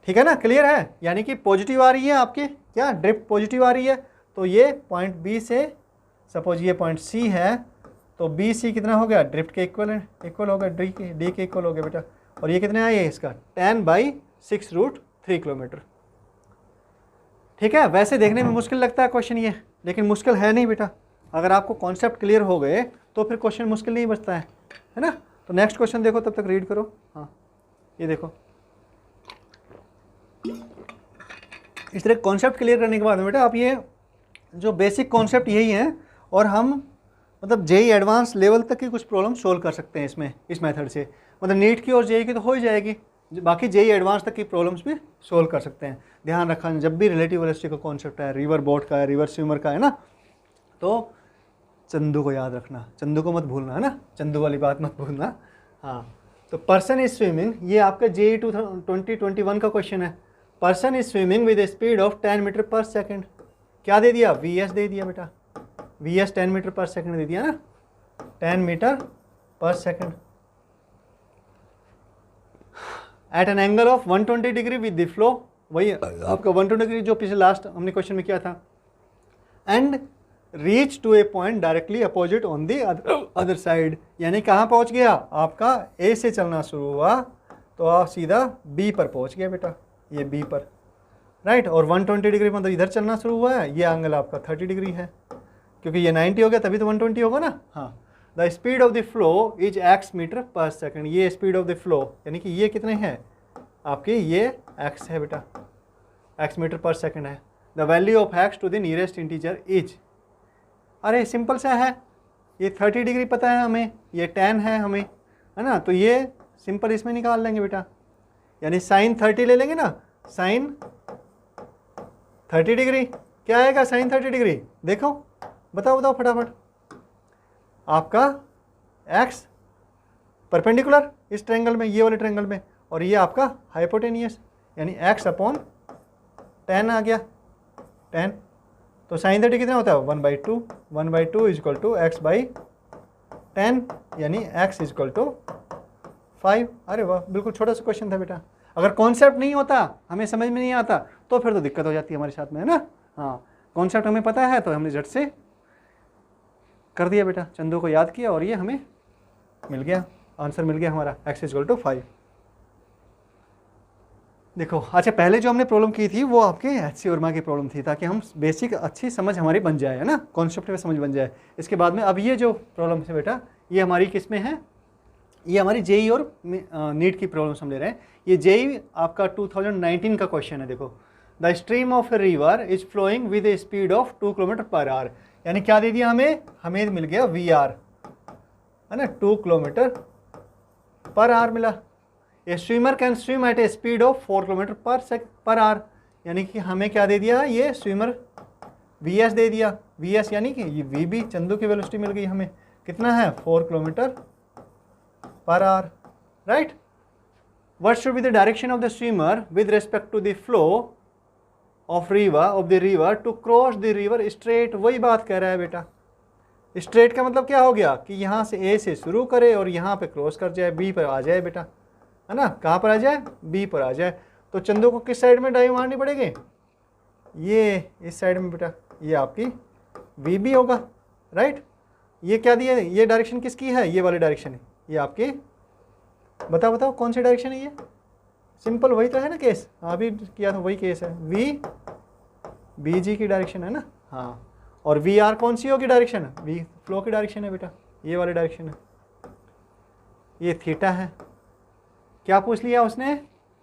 ठीक है ना, क्लियर है। यानी कि पॉजिटिव आ रही है आपके, क्या ड्रिफ्ट पॉजिटिव आ रही है, तो ये पॉइंट बी से, सपोज ये पॉइंट सी है, तो बी सी कितना हो गया ड्रिफ्ट के इक्वल हो गया, डी के इक्वल हो गया बेटा। और ये कितने आए इसका 10/6 √3 किलोमीटर, ठीक है। वैसे देखने में मुश्किल लगता है क्वेश्चन ये, लेकिन मुश्किल है नहीं बेटा, अगर आपको कॉन्सेप्ट क्लियर हो गए तो फिर क्वेश्चन मुश्किल नहीं बचता है ना। तो नेक्स्ट क्वेश्चन देखो, तब तक रीड करो, हाँ ये देखो, इस तरह कॉन्सेप्ट क्लियर करने के बाद में बेटा आप ये जो बेसिक कॉन्सेप्ट यही है, और हम मतलब जेई एडवांस लेवल तक की कुछ प्रॉब्लम सोल्व कर सकते हैं इसमें, इस मेथड से, मतलब नीट की और जेई की तो हो ही जाएगी, बाकी जेई एडवांस तक की प्रॉब्लम्स भी सोल्व कर सकते हैं। ध्यान रखना जब भी रिलेटिव वेलोसिटी का कॉन्सेप्ट है, रिवर बोट का है, रिवर स्विमर का है ना, तो चंदू को याद रखना, चंदू को मत भूलना, है ना, चंदू वाली बात मत भूलना। हाँ, तो पर्सन इज स्विमिंग, ये आपका JEE 2021 का क्वेश्चन है। Person is swimming with a speed of 10 metre per second. क्या दे दिया? VS दे दिया बेटा, VS 10 मीटर पर सेकेंड दे दिया ना, 10 metre per second at an angle of 120 degree with the flow, वही आपका 120 डिग्री जो पिछले लास्ट हमने क्वेश्चन में किया था। And reach to a point directly opposite on the other side, यानी कहाँ पहुँच गया? आपका A से चलना शुरू हुआ तो आप सीधा B पर पहुँच गया बेटा, ये B पर, राइट। और 120 डिग्री मतलब इधर चलना शुरू हुआ है, ये एंगल आपका 30 डिग्री है, क्योंकि ये 90 हो गया तभी तो 120 होगा ना। हाँ, the speed of the flow is x metre per second, ये स्पीड ऑफ द फ्लो यानी कि ये कितने हैं आपके, ये x है बेटा, x मीटर पर सेकेंड है। The value of x to the nearest integer is, अरे सिंपल सा है, ये 30 डिग्री पता है हमें, ये 10 है हमें, है ना, तो ये सिंपल इसमें निकाल लेंगे बेटा, यानी साइन 30 ले लेंगे ना, साइन 30 डिग्री क्या आएगा? साइन 30 डिग्री देखो, बताओ बताओ फटाफट, आपका x परपेंडिकुलर इस ट्रायंगल में, ये वाले ट्रायंगल में, और ये आपका हाइपोटेनियस, यानी x अपॉन 10 आ गया, 10, तो साइन 30 कितना होता है? 1/2, 1/2 इज इक्वल टू x/10, यानी x इज इक्वल टू 5। अरे वाह, बिल्कुल छोटा सा क्वेश्चन था बेटा। अगर कॉन्सेप्ट नहीं होता, हमें समझ में नहीं आता, तो फिर तो दिक्कत हो जाती है हमारे साथ में, है ना। हाँ, कॉन्सेप्ट हमें पता है तो हमने झट से कर दिया बेटा, चंदू को याद किया और ये हमें मिल गया, आंसर मिल गया हमारा, x इज इक्वल टू 5। देखो, अच्छा पहले जो हमने प्रॉब्लम की थी वो आपके HC वर्मा की प्रॉब्लम थी, ताकि हम बेसिक अच्छी समझ हमारी बन जाए, है ना, कॉन्सेप्ट में समझ बन जाए। इसके बाद में अब ये जो प्रॉब्लम है बेटा, ये हमारी किस में है? ये हमारी JEE और नीट की प्रॉब्लम्स हम ले रहे हैं। ये JEE आपका 2019 का क्वेश्चन है। देखो, the stream of a river is flowing with a speed of 2 kilometre per hour, यानी क्या दे दिया हमें? हमें मिल गया VR, है ना, 2 किलोमीटर पर आवर मिला। A swimmer can swim at a speed of 4 kilometre per hour, यानी कि हमें क्या दे दिया? ये स्विमर VS दे दिया, VS यानी कि ये VB, चंदू की वेलोसिटी मिल गई हमें, कितना है? 4 kilometre per hour, right. What should be the direction of the swimmer with respect to the flow of the river to cross the river straight, वही बात कह रहा है बेटा। स्ट्रेट का मतलब क्या हो गया? कि यहाँ से A से शुरू करे और यहाँ पे क्रॉस कर जाए, B पर आ जाए बेटा, है ना, कहाँ पर आ जाए? B पर आ जाए। तो चंदू को किस साइड में डाइव मारनी पड़ेगी? ये इस साइड में बेटा, ये आपकी VB होगा, राइट। ये क्या दिया है? ये डायरेक्शन किसकी है? ये वाली डायरेक्शन है, ये आपकी, बताओ बताओ कौन सी डायरेक्शन है? ये सिंपल वही तो है ना केस, अभी किया था वही केस है, VBG की डायरेक्शन है ना। हाँ, और VR कौन सी होगी डायरेक्शन? V फ्लो की डायरेक्शन है बेटा, ये वाली डायरेक्शन है। ये थीटा है। क्या पूछ लिया उसने?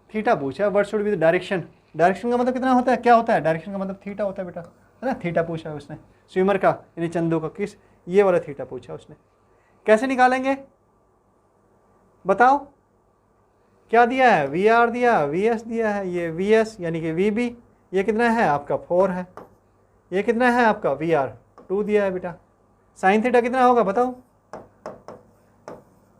थीटा पूछा। What should be the direction? Direction का मतलब कितना होता है? क्या होता है? डायरेक्शन का मतलब थीटा होता है बेटा, है ना। थीटा पूछा है उसने स्विमर का, यानी चंदू का, किस, ये वाला थीटा पूछा उसने। कैसे निकालेंगे बताओ? क्या दिया है? VR दिया, VS दिया है, ये VS यानी कि VB, ये कितना है आपका? 4 है। ये कितना है आपका? VR 2 दिया है बेटा। साइन थीटा कितना होगा बताओ?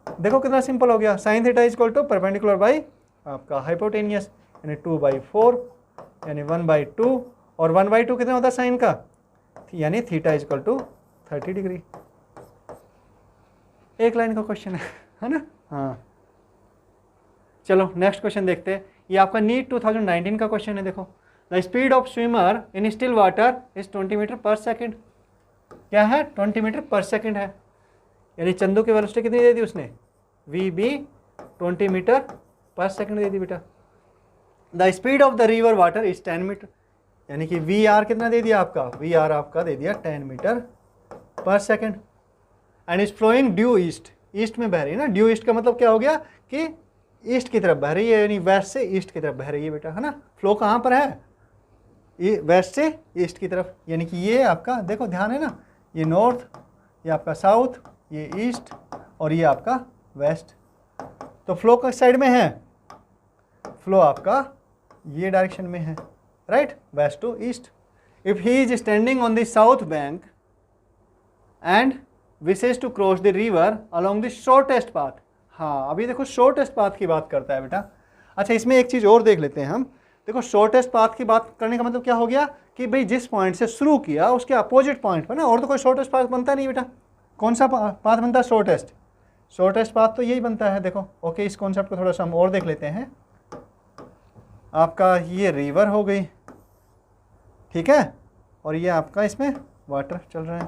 देखो कितना सिंपल हो गया, sine theta is equal to perpendicular by आपका हाइपोटेनियस, यानी 2/4, यानी 1/2, और 1/2 कितना होता है साइन का? यानी theta is equal to 30 degree. एक लाइन का क्वेश्चन है ना। हाँ, चलो नेक्स्ट क्वेश्चन देखते हैं। ये आपका नीट 2019 का क्वेश्चन है। देखो, the speed of swimmer in still water is 20 metre per second. क्या है? 20 मीटर पर सेकेंड है, यानी चंदू की वेलोसिटी कितनी दे दी उसने? VB 20 मीटर पर सेकेंड दे दी बेटा। The speed of the river water is 10 metre, यानी कि VR कितना दे दिया आपका? VR आपका दे दिया 10 metre per second, and is flowing due east, east में बह रही है ना। ड्यू ईस्ट का मतलब क्या हो गया? कि ईस्ट की तरफ बह रही है, यानी वेस्ट से ईस्ट की तरफ बह रही है बेटा, है ना। फ्लो कहाँ पर है? ये वेस्ट से ईस्ट की तरफ, यानी कि ये आपका, देखो ध्यान है ना, ये नॉर्थ, ये आपका साउथ, ये ईस्ट, और ये आपका वेस्ट। तो फ्लो किस साइड में है? फ्लो आपका ये डायरेक्शन में है, right, west to east. If he is standing on the south bank, and wishes to cross the river along the shortest path. हाँ, अभी देखो शॉर्टेस्ट पाथ की बात करता है बेटा। अच्छा, इसमें एक चीज़ और देख लेते हैं हम। देखो शॉर्टेस्ट पाथ की बात करने का मतलब क्या हो गया कि भाई जिस पॉइंट से शुरू किया उसके अपोजिट पॉइंट पर ना, और तो कोई शॉर्टेस्ट पाथ बनता नहीं बेटा। कौन सा पाथ बनता है शॉर्टेस्ट? शॉर्टेस्ट पाथ तो यही बनता है। देखो ओके, इस कॉन्सेप्ट को थोड़ा सा हम और देख लेते हैं। आपका ये रिवर हो गई, ठीक है, और ये आपका इसमें वाटर चल रहा है,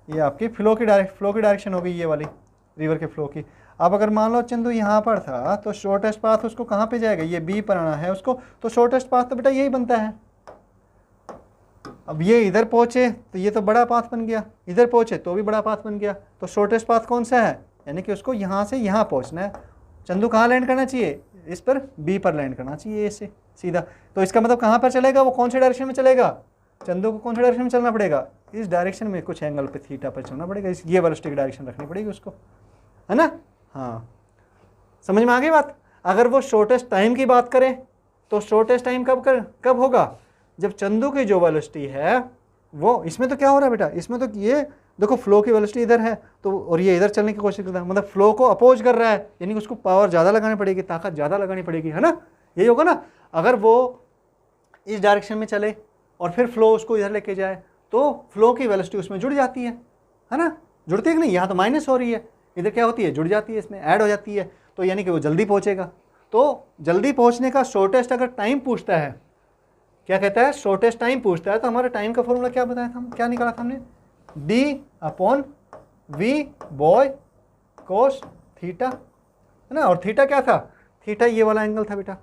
ये आपकी फ्लो की डायरेक्शन हो गई, ये वाली रिवर के फ्लो की। अब अगर मान लो चंदू यहाँ पर था तो शॉर्टेस्ट पाथ उसको कहाँ पे जाएगा? ये बी पर आना है उसको, तो शॉर्टेस्ट पाथ तो बेटा यही बनता है। अब ये इधर पहुँचे तो ये तो बड़ा पाथ बन गया, इधर पहुँचे तो भी बड़ा पाथ बन गया, तो शॉर्टेस्ट पाथ कौन सा है? यानी कि उसको यहाँ से यहाँ पहुँचना है। चंदू कहाँ लैंड करना चाहिए? इस पर, बी पर लैंड करना चाहिए इससे सीधा। तो इसका मतलब कहाँ पर चलेगा? वो कौन से डायरेक्शन में चलेगा? चंदू को कौन से डायरेक्शन में चलना पड़ेगा? इस डायरेक्शन में, कुछ एंगल पे थीटा पर चलना पड़ेगा, इस ये वेलोसिटी की डायरेक्शन रखनी पड़ेगी उसको, है ना। हाँ, समझ में आ गई बात। अगर वो शॉर्टेस्ट टाइम की बात करें तो शॉर्टेस्ट टाइम कब होगा? जब चंदू की जो वेलोसिटी है वो, इसमें तो क्या हो रहा है बेटा, इसमें तो ये देखो फ्लो की वेलोसिटी इधर है तो, और ये इधर चलने की कोशिश करता है, मतलब फ्लो को अपोज कर रहा है, यानी कि उसको पावर ज़्यादा लगानी पड़ेगी, ताकत ज़्यादा लगानी पड़ेगी, है ना। यही होगा ना। अगर वो इस डायरेक्शन में चले और फिर फ्लो उसको इधर लेके जाए तो फ्लो की वेलोसिटी उसमें जुड़ जाती है ना। जुड़ती है कि नहीं? यहाँ तो माइनस हो रही है, इधर क्या होती है? जुड़ जाती है, इसमें ऐड हो जाती है, तो यानी कि वो जल्दी पहुँचेगा। तो जल्दी पहुँचने का शॉर्टेस्ट अगर टाइम पूछता है, क्या कहता है? शॉर्टेस्ट टाइम पूछता है, तो हमारा टाइम का फॉर्मूला क्या बताया था, क्या निकाला था हमने? d/v बॉय कोस थीटा, है ना। और थीटा क्या था? थीटा ये वाला एंगल था बेटा,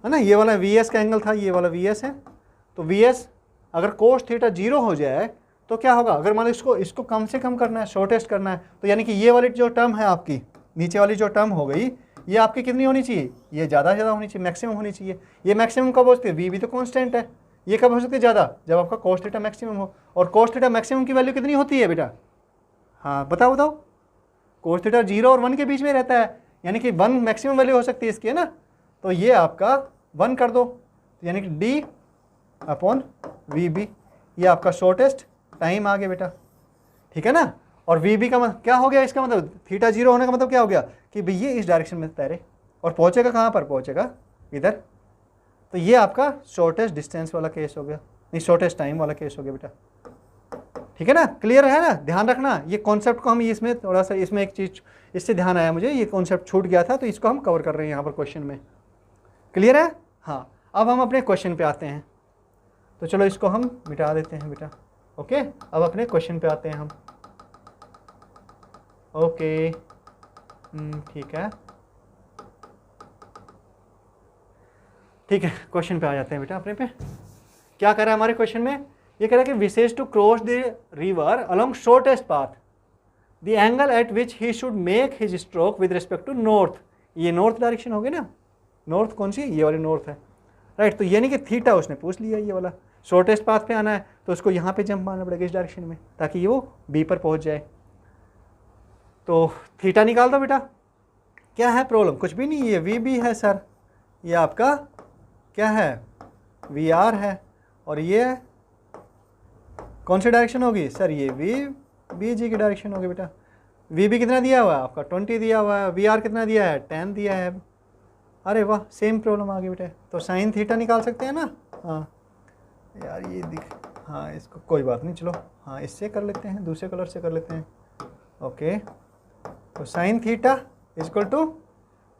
है ना, ये वाला वी एस का एंगल था, ये वाला वी एस है। तो वी एस अगर कोस थीटा 0 हो जाए तो क्या होगा? अगर मान लो इसको कम से कम करना है, शॉर्टेस्ट करना है, तो यानी कि ये वाली जो टर्म है आपकी, नीचे वाली जो टर्म हो गई, ये आपकी कितनी होनी चाहिए? ये ज़्यादा से ज़्यादा होनी चाहिए, मैक्सिमम होनी चाहिए। ये मैक्सिमम कब हो सकती है? वी भी तो कांस्टेंट है, ये कब हो सकती है ज़्यादा? जब आपका कोस थीटा मैक्सिमम हो। और कोस थीटा मैक्सिमम की वैल्यू कितनी होती है बेटा? हाँ बताओ। कोस थीटा 0 और 1 के बीच में रहता है, यानी कि 1 मैक्सिमम वैल्यू हो सकती है इसकी, है ना। तो ये आपका 1 कर दो, यानी कि d/vb, ये आपका शॉर्टेस्ट टाइम आ गया बेटा, ठीक है ना। और वी का मतलब क्या हो गया? इसका मतलब थीटा 0 होने का मतलब क्या हो गया कि भाई ये इस डायरेक्शन में तैरे और पहुंचेगा कहाँ पर? पहुंचेगा इधर। तो ये आपका शॉर्टेस्ट डिस्टेंस वाला केस हो गया, नहीं शॉर्टेस्ट टाइम वाला केस हो गया बेटा, ठीक है ना। क्लियर है ना? ध्यान रखना ये कॉन्सेप्ट को हम इसमें थोड़ा सा, इसमें एक चीज़ इससे ध्यान आया मुझे, ये कॉन्सेप्ट छूट गया था, तो इसको हम कवर कर रहे हैं यहाँ पर क्वेश्चन में। क्लियर है? हाँ, अब हम अपने क्वेश्चन पे आते हैं। तो चलो इसको हम मिटा देते हैं बेटा। ओके, अब अपने क्वेश्चन पे आते हैं हम। ओके, ठीक है, क्वेश्चन पे आ जाते हैं बेटा अपने पे। क्या कह रहा है हमारे क्वेश्चन में? ये कह रहा है कि wishes to cross the river along shortest path, the angle at which he should make his stroke with respect to north. ये नॉर्थ डायरेक्शन होगी ना, नॉर्थ कौन सी? ये वाली नॉर्थ है, राइट। तो यानी कि थीटा उसने पूछ लिया, ये वाला शॉर्टेस्ट पाथ पे आना है तो उसको यहाँ पे जंप मारना पड़ेगा इस डायरेक्शन में, ताकि ये वो बी पर पहुँच जाए। तो थीटा निकाल दो बेटा। क्या है प्रॉब्लम? कुछ भी नहीं, ये वी बी है सर, ये आपका क्या है? वी आर है, और ये कौन सी डायरेक्शन होगी सर? ये वी बी जी की डायरेक्शन होगी बेटा। वी बी कितना दिया हुआ है आपका? 20 दिया हुआ है। वी आर कितना दिया है? 10 दिया है। अरे वाह, सेम प्रॉब्लम आ गई बेटा। तो साइन थीटा निकाल सकते हैं ना? हाँ यार ये दिख, हाँ इसको कोई बात नहीं, चलो हाँ इससे कर लेते हैं, दूसरे कलर से कर लेते हैं। ओके, तो sine theta equal to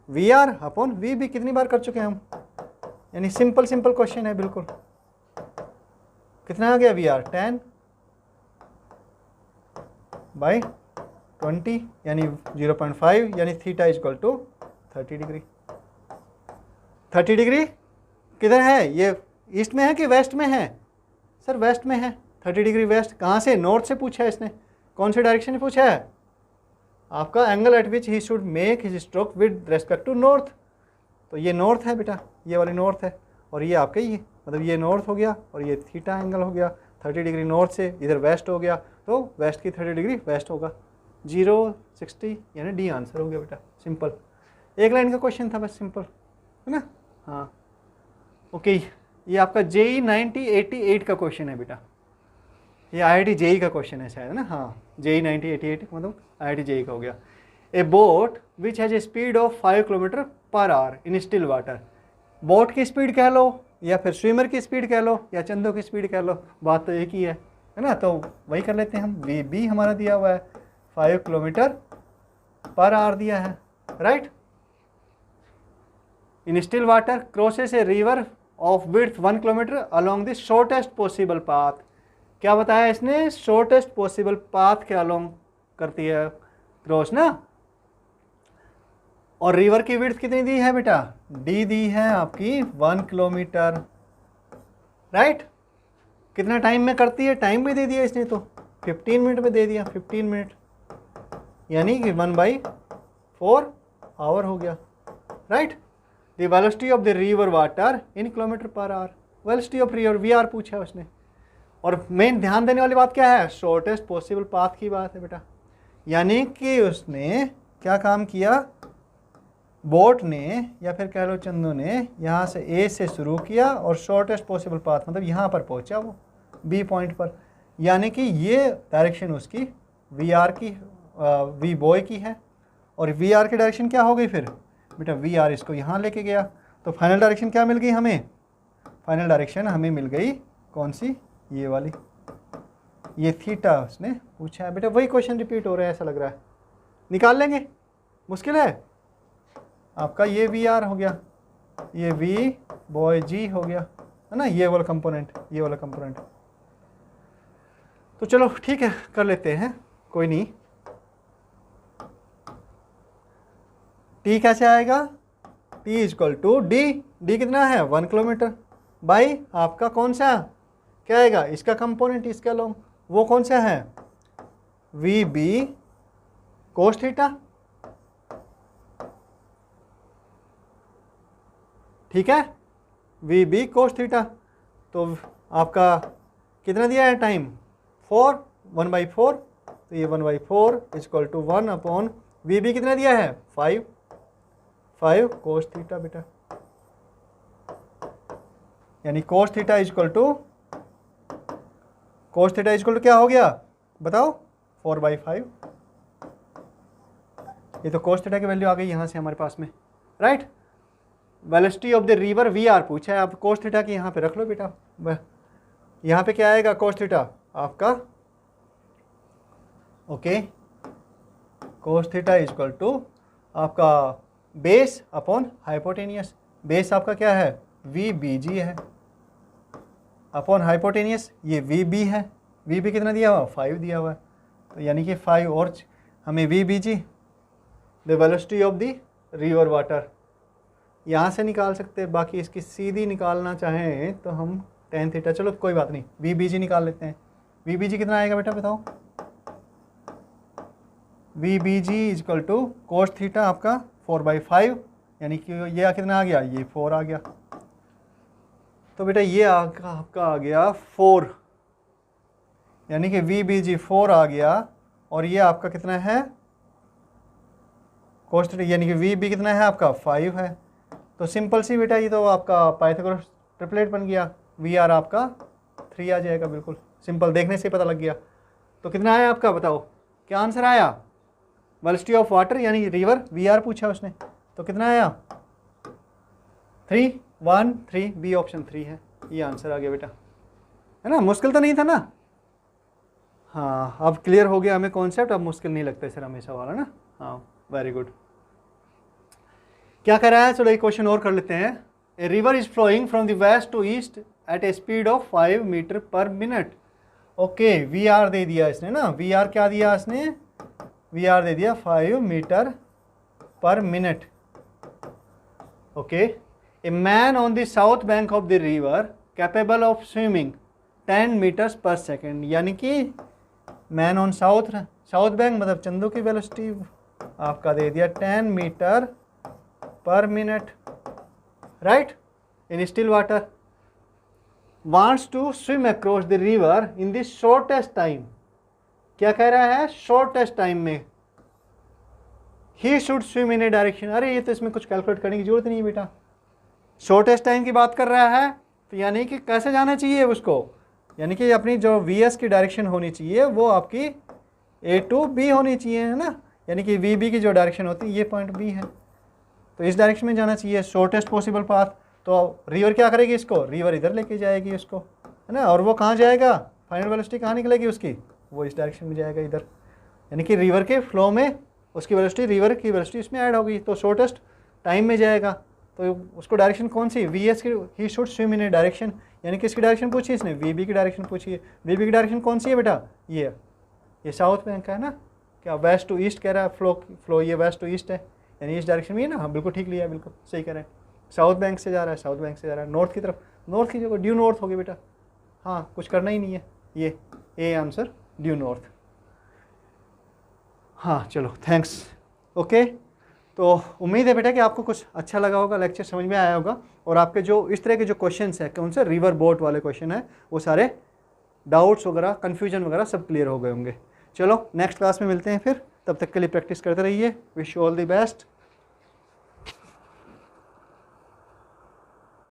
V R upon V B. कितनी बार कर चुके हैं हम, यानी सिंपल क्वेश्चन है बिल्कुल। कितना आ गया? वी आर 10 बाई 20 यानी 0.5, यानी theta equal to 30 degree. 30 degree किधर है? ये ईस्ट में है कि वेस्ट में है? सर वेस्ट में है। 30 डिग्री वेस्ट। कहाँ से? नॉर्थ से पूछा है इसने। कौन से डायरेक्शन में पूछा है? आपका angle at which he should make his stroke with respect to north. तो ये नॉर्थ है बेटा, ये वाली नॉर्थ है, और ये आपका ये मतलब ये नॉर्थ हो गया, और ये थीटा एंगल हो गया 30 डिग्री नॉर्थ से, इधर वेस्ट हो गया, तो वेस्ट की 30 डिग्री वेस्ट होगा। 060 यानी डी आंसर हो गया बेटा। सिंपल, एक लाइन का क्वेश्चन था बस, सिंपल है ना। हाँ ओके, ये आपका JEE 9088 का क्वेश्चन है बेटा। ये IIT JEE का क्वेश्चन है शायद ना, हाँ JEE 1988 मतलब IIT JEE का हो गया। ए boat which has a speed of 5 kilometre per hour in still water. Boat की स्पीड कह लो या फिर स्विमर की स्पीड कह लो या चंदो की स्पीड कह लो, बात तो एक ही है ना। तो वही कर लेते हैं हम, बी हमारा दिया हुआ है 5 किलोमीटर पर आवर दिया है, right. In still water crosses a river of width 1 kilometre along the shortest possible path. क्या बताया इसने, शॉर्टेस्ट पॉसिबल पाथ के अलोंग करती है क्रॉस ना। और रिवर की विड्थ कितनी दी है बेटा, डी दी है आपकी 1 किलोमीटर, राइट। कितना टाइम में करती है, टाइम भी दे दिया इसने तो 15 मिनट में दे दिया, 15 मिनट यानी कि 1/4 आवर हो गया, right. The velocity of the river water in kilometre per our, velocity of river VR पूछा है उसने। और मेन ध्यान देने वाली बात क्या है, शॉर्टेस्ट पॉसिबल पाथ की बात है बेटा। यानी कि उसने क्या काम किया, बोट ने या फिर कह लो चंदू ने यहाँ से ए से शुरू किया और शॉर्टेस्ट पॉसिबल पाथ मतलब यहाँ पर पहुँचा वो बी पॉइंट पर। यानी कि ये डायरेक्शन उसकी VR की वी बॉय की है। और VR की डायरेक्शन क्या हो गई फिर बेटा, VR इसको यहाँ लेके गया। तो फाइनल डायरेक्शन क्या मिल गई हमें, फाइनल डायरेक्शन हमें मिल गई कौन सी, ये वाली, ये थीटा उसने पूछा है बेटा। वही क्वेश्चन रिपीट हो रहा है ऐसा लग रहा है, निकाल लेंगे, मुश्किल है आपका। ये VR हो गया, ये V बॉय G हो गया, है ना, ये वाला कंपोनेंट, ये वाला कंपोनेंट। तो चलो ठीक है कर लेते हैं, कोई नहीं। T कैसे आएगा, T इक्वल टू डी कितना है 1 किलोमीटर बाई आपका कौन सा क्या आएगा, इसका कंपोनेंट इसका लॉन्ग, वो कौन सा है VB कोस थीटा, ठीक है, VB कोस थीटा। तो आपका कितना दिया है टाइम 4, 1/4, तो ये 1/4 इक्वल टू 1/, VB कितना दिया है 5 कोस थीटा बेटा। यानी कोस थीटा इक्वल टू क्या हो गया बताओ, 4/5। ये तो कोस थीटा की वैल्यू आ गई यहाँ से हमारे पास में, right. Velocity of the river VR पूछा है, आप कोस थीटा की यहाँ पे रख लो बेटा। यहाँ पे क्या आएगा कोस थीटा आपका, okay, cos theta equal to आपका बेस अपॉन हाइपोटेनियस। बेस आपका क्या है VBG है, अपॉन हाइपोटेनियस ये VB है। VB कितना दिया हुआ 5 दिया हुआ है, तो यानी कि 5 और हमें VBG the velocity of the river water यहाँ से निकाल सकते हैं। बाकी इसकी सीधी निकालना चाहें तो हम tan थीटा, चलो कोई बात नहीं, VBG निकाल लेते हैं। VBG कितना आएगा बेटा बताओ, VBG equal to cos theta आपका 4/5, यानी कि ये कितना आ गया, ये 4 आ गया। तो बेटा ये आपका आ गया 4, यानी कि VBG 4 आ गया। और ये आपका कितना है कोस थीटा, यानी कि VB कितना है आपका 5 है। तो सिंपल सी बेटा ये तो आपका पाइथागोरस ट्रिपलेट बन गया, VR आपका 3 आ जाएगा, बिल्कुल सिंपल, देखने से पता लग गया। तो कितना आया आपका बताओ, क्या आंसर आया, वेलोसिटी ऑफ वाटर यानी रिवर VR पूछा उसने, तो कितना आया 3, 1, 3, बी ऑप्शन 3 है, ये आंसर आ गया बेटा, है ना। मुश्किल तो नहीं था ना, हाँ अब क्लियर हो गया हमें कॉन्सेप्ट, अब मुश्किल नहीं लगता सर हमेशा वाला ना, हाँ वेरी गुड। क्या कर रहा है, चलो एक क्वेश्चन और कर लेते हैं। A river is flowing from the west to east at a speed of 5 metre per minute. Okay VR दे दिया इसने ना, VR क्या दिया इसने, VR दे दिया 5 metre per minute. Okay, a man on the south bank of the river capable of swimming 10 metres per second, यानी कि मैन ऑन साउथ बैंक मतलब चंदू की वेलोसिटी आपका दे दिया 10 metre per minute, right, in still water, wants to swim across the river in the shortest time. क्या कह रहा है, शॉर्टेस्ट टाइम में he should swim in a direction. अरे ये तो इसमें कुछ कैलकुलेट करने की जरूरत नहीं है बेटा, शॉर्टेस्ट टाइम की बात कर रहा है, तो यानी कि कैसे जाना चाहिए उसको, यानी कि अपनी जो VS की डायरेक्शन होनी चाहिए वो आपकी A to B होनी चाहिए, है ना। यानी कि VB की जो डायरेक्शन होती है ये पॉइंट B है, तो इस डायरेक्शन में जाना चाहिए, शॉर्टेस्ट पॉसिबल पाथ। तो रिवर क्या करेगी इसको, रिवर इधर लेके जाएगी उसको, है ना। और वो कहाँ जाएगा, फाइनल वेलोसिटी कहाँ निकलेगी उसकी, वो इस डायरेक्शन में जाएगा इधर। यानी कि रिवर के फ्लो में उसकी वेलोसिटी, रिवर की वेलोसिटी इसमें ऐड होगी, तो शॉर्टेस्ट टाइम में जाएगा। तो उसको डायरेक्शन कौन सी, VS की, ही should swim in a direction, यानी कि इसकी डायरेक्शन पूछी इसने, VB की डायरेक्शन पूछी है। VB की डायरेक्शन कौन सी है बेटा, ये साउथ बैंक का है ना, क्या वेस्ट टू ईस्ट कह रहा है, फ्लो ये वेस्ट टू ईस्ट है, यानी इस डायरेक्शन में है ना। हाँ बिल्कुल ठीक लिया है, बिल्कुल सही कह रहे हैं। साउथ बैंक से जा रहा है, साउथ बैंक से जा रहा है नॉर्थ की तरफ, नॉर्थ की जगह ड्यू नॉर्थ होगी बेटा। हाँ कुछ करना ही नहीं है, ये ए आंसर ड्यू नॉर्थ। हाँ चलो थैंक्स, ओके। तो उम्मीद है बेटा कि आपको कुछ अच्छा लगा होगा, लेक्चर समझ में आया होगा, और आपके जो इस तरह के जो क्वेश्चंस हैं, कौन से रिवर बोट वाले क्वेश्चन हैं, वो सारे डाउट्स वगैरह, कन्फ्यूजन वगैरह सब क्लियर हो गए होंगे। चलो नेक्स्ट क्लास में मिलते हैं फिर, तब तक के लिए प्रैक्टिस करते रहिए। Wish you all the best.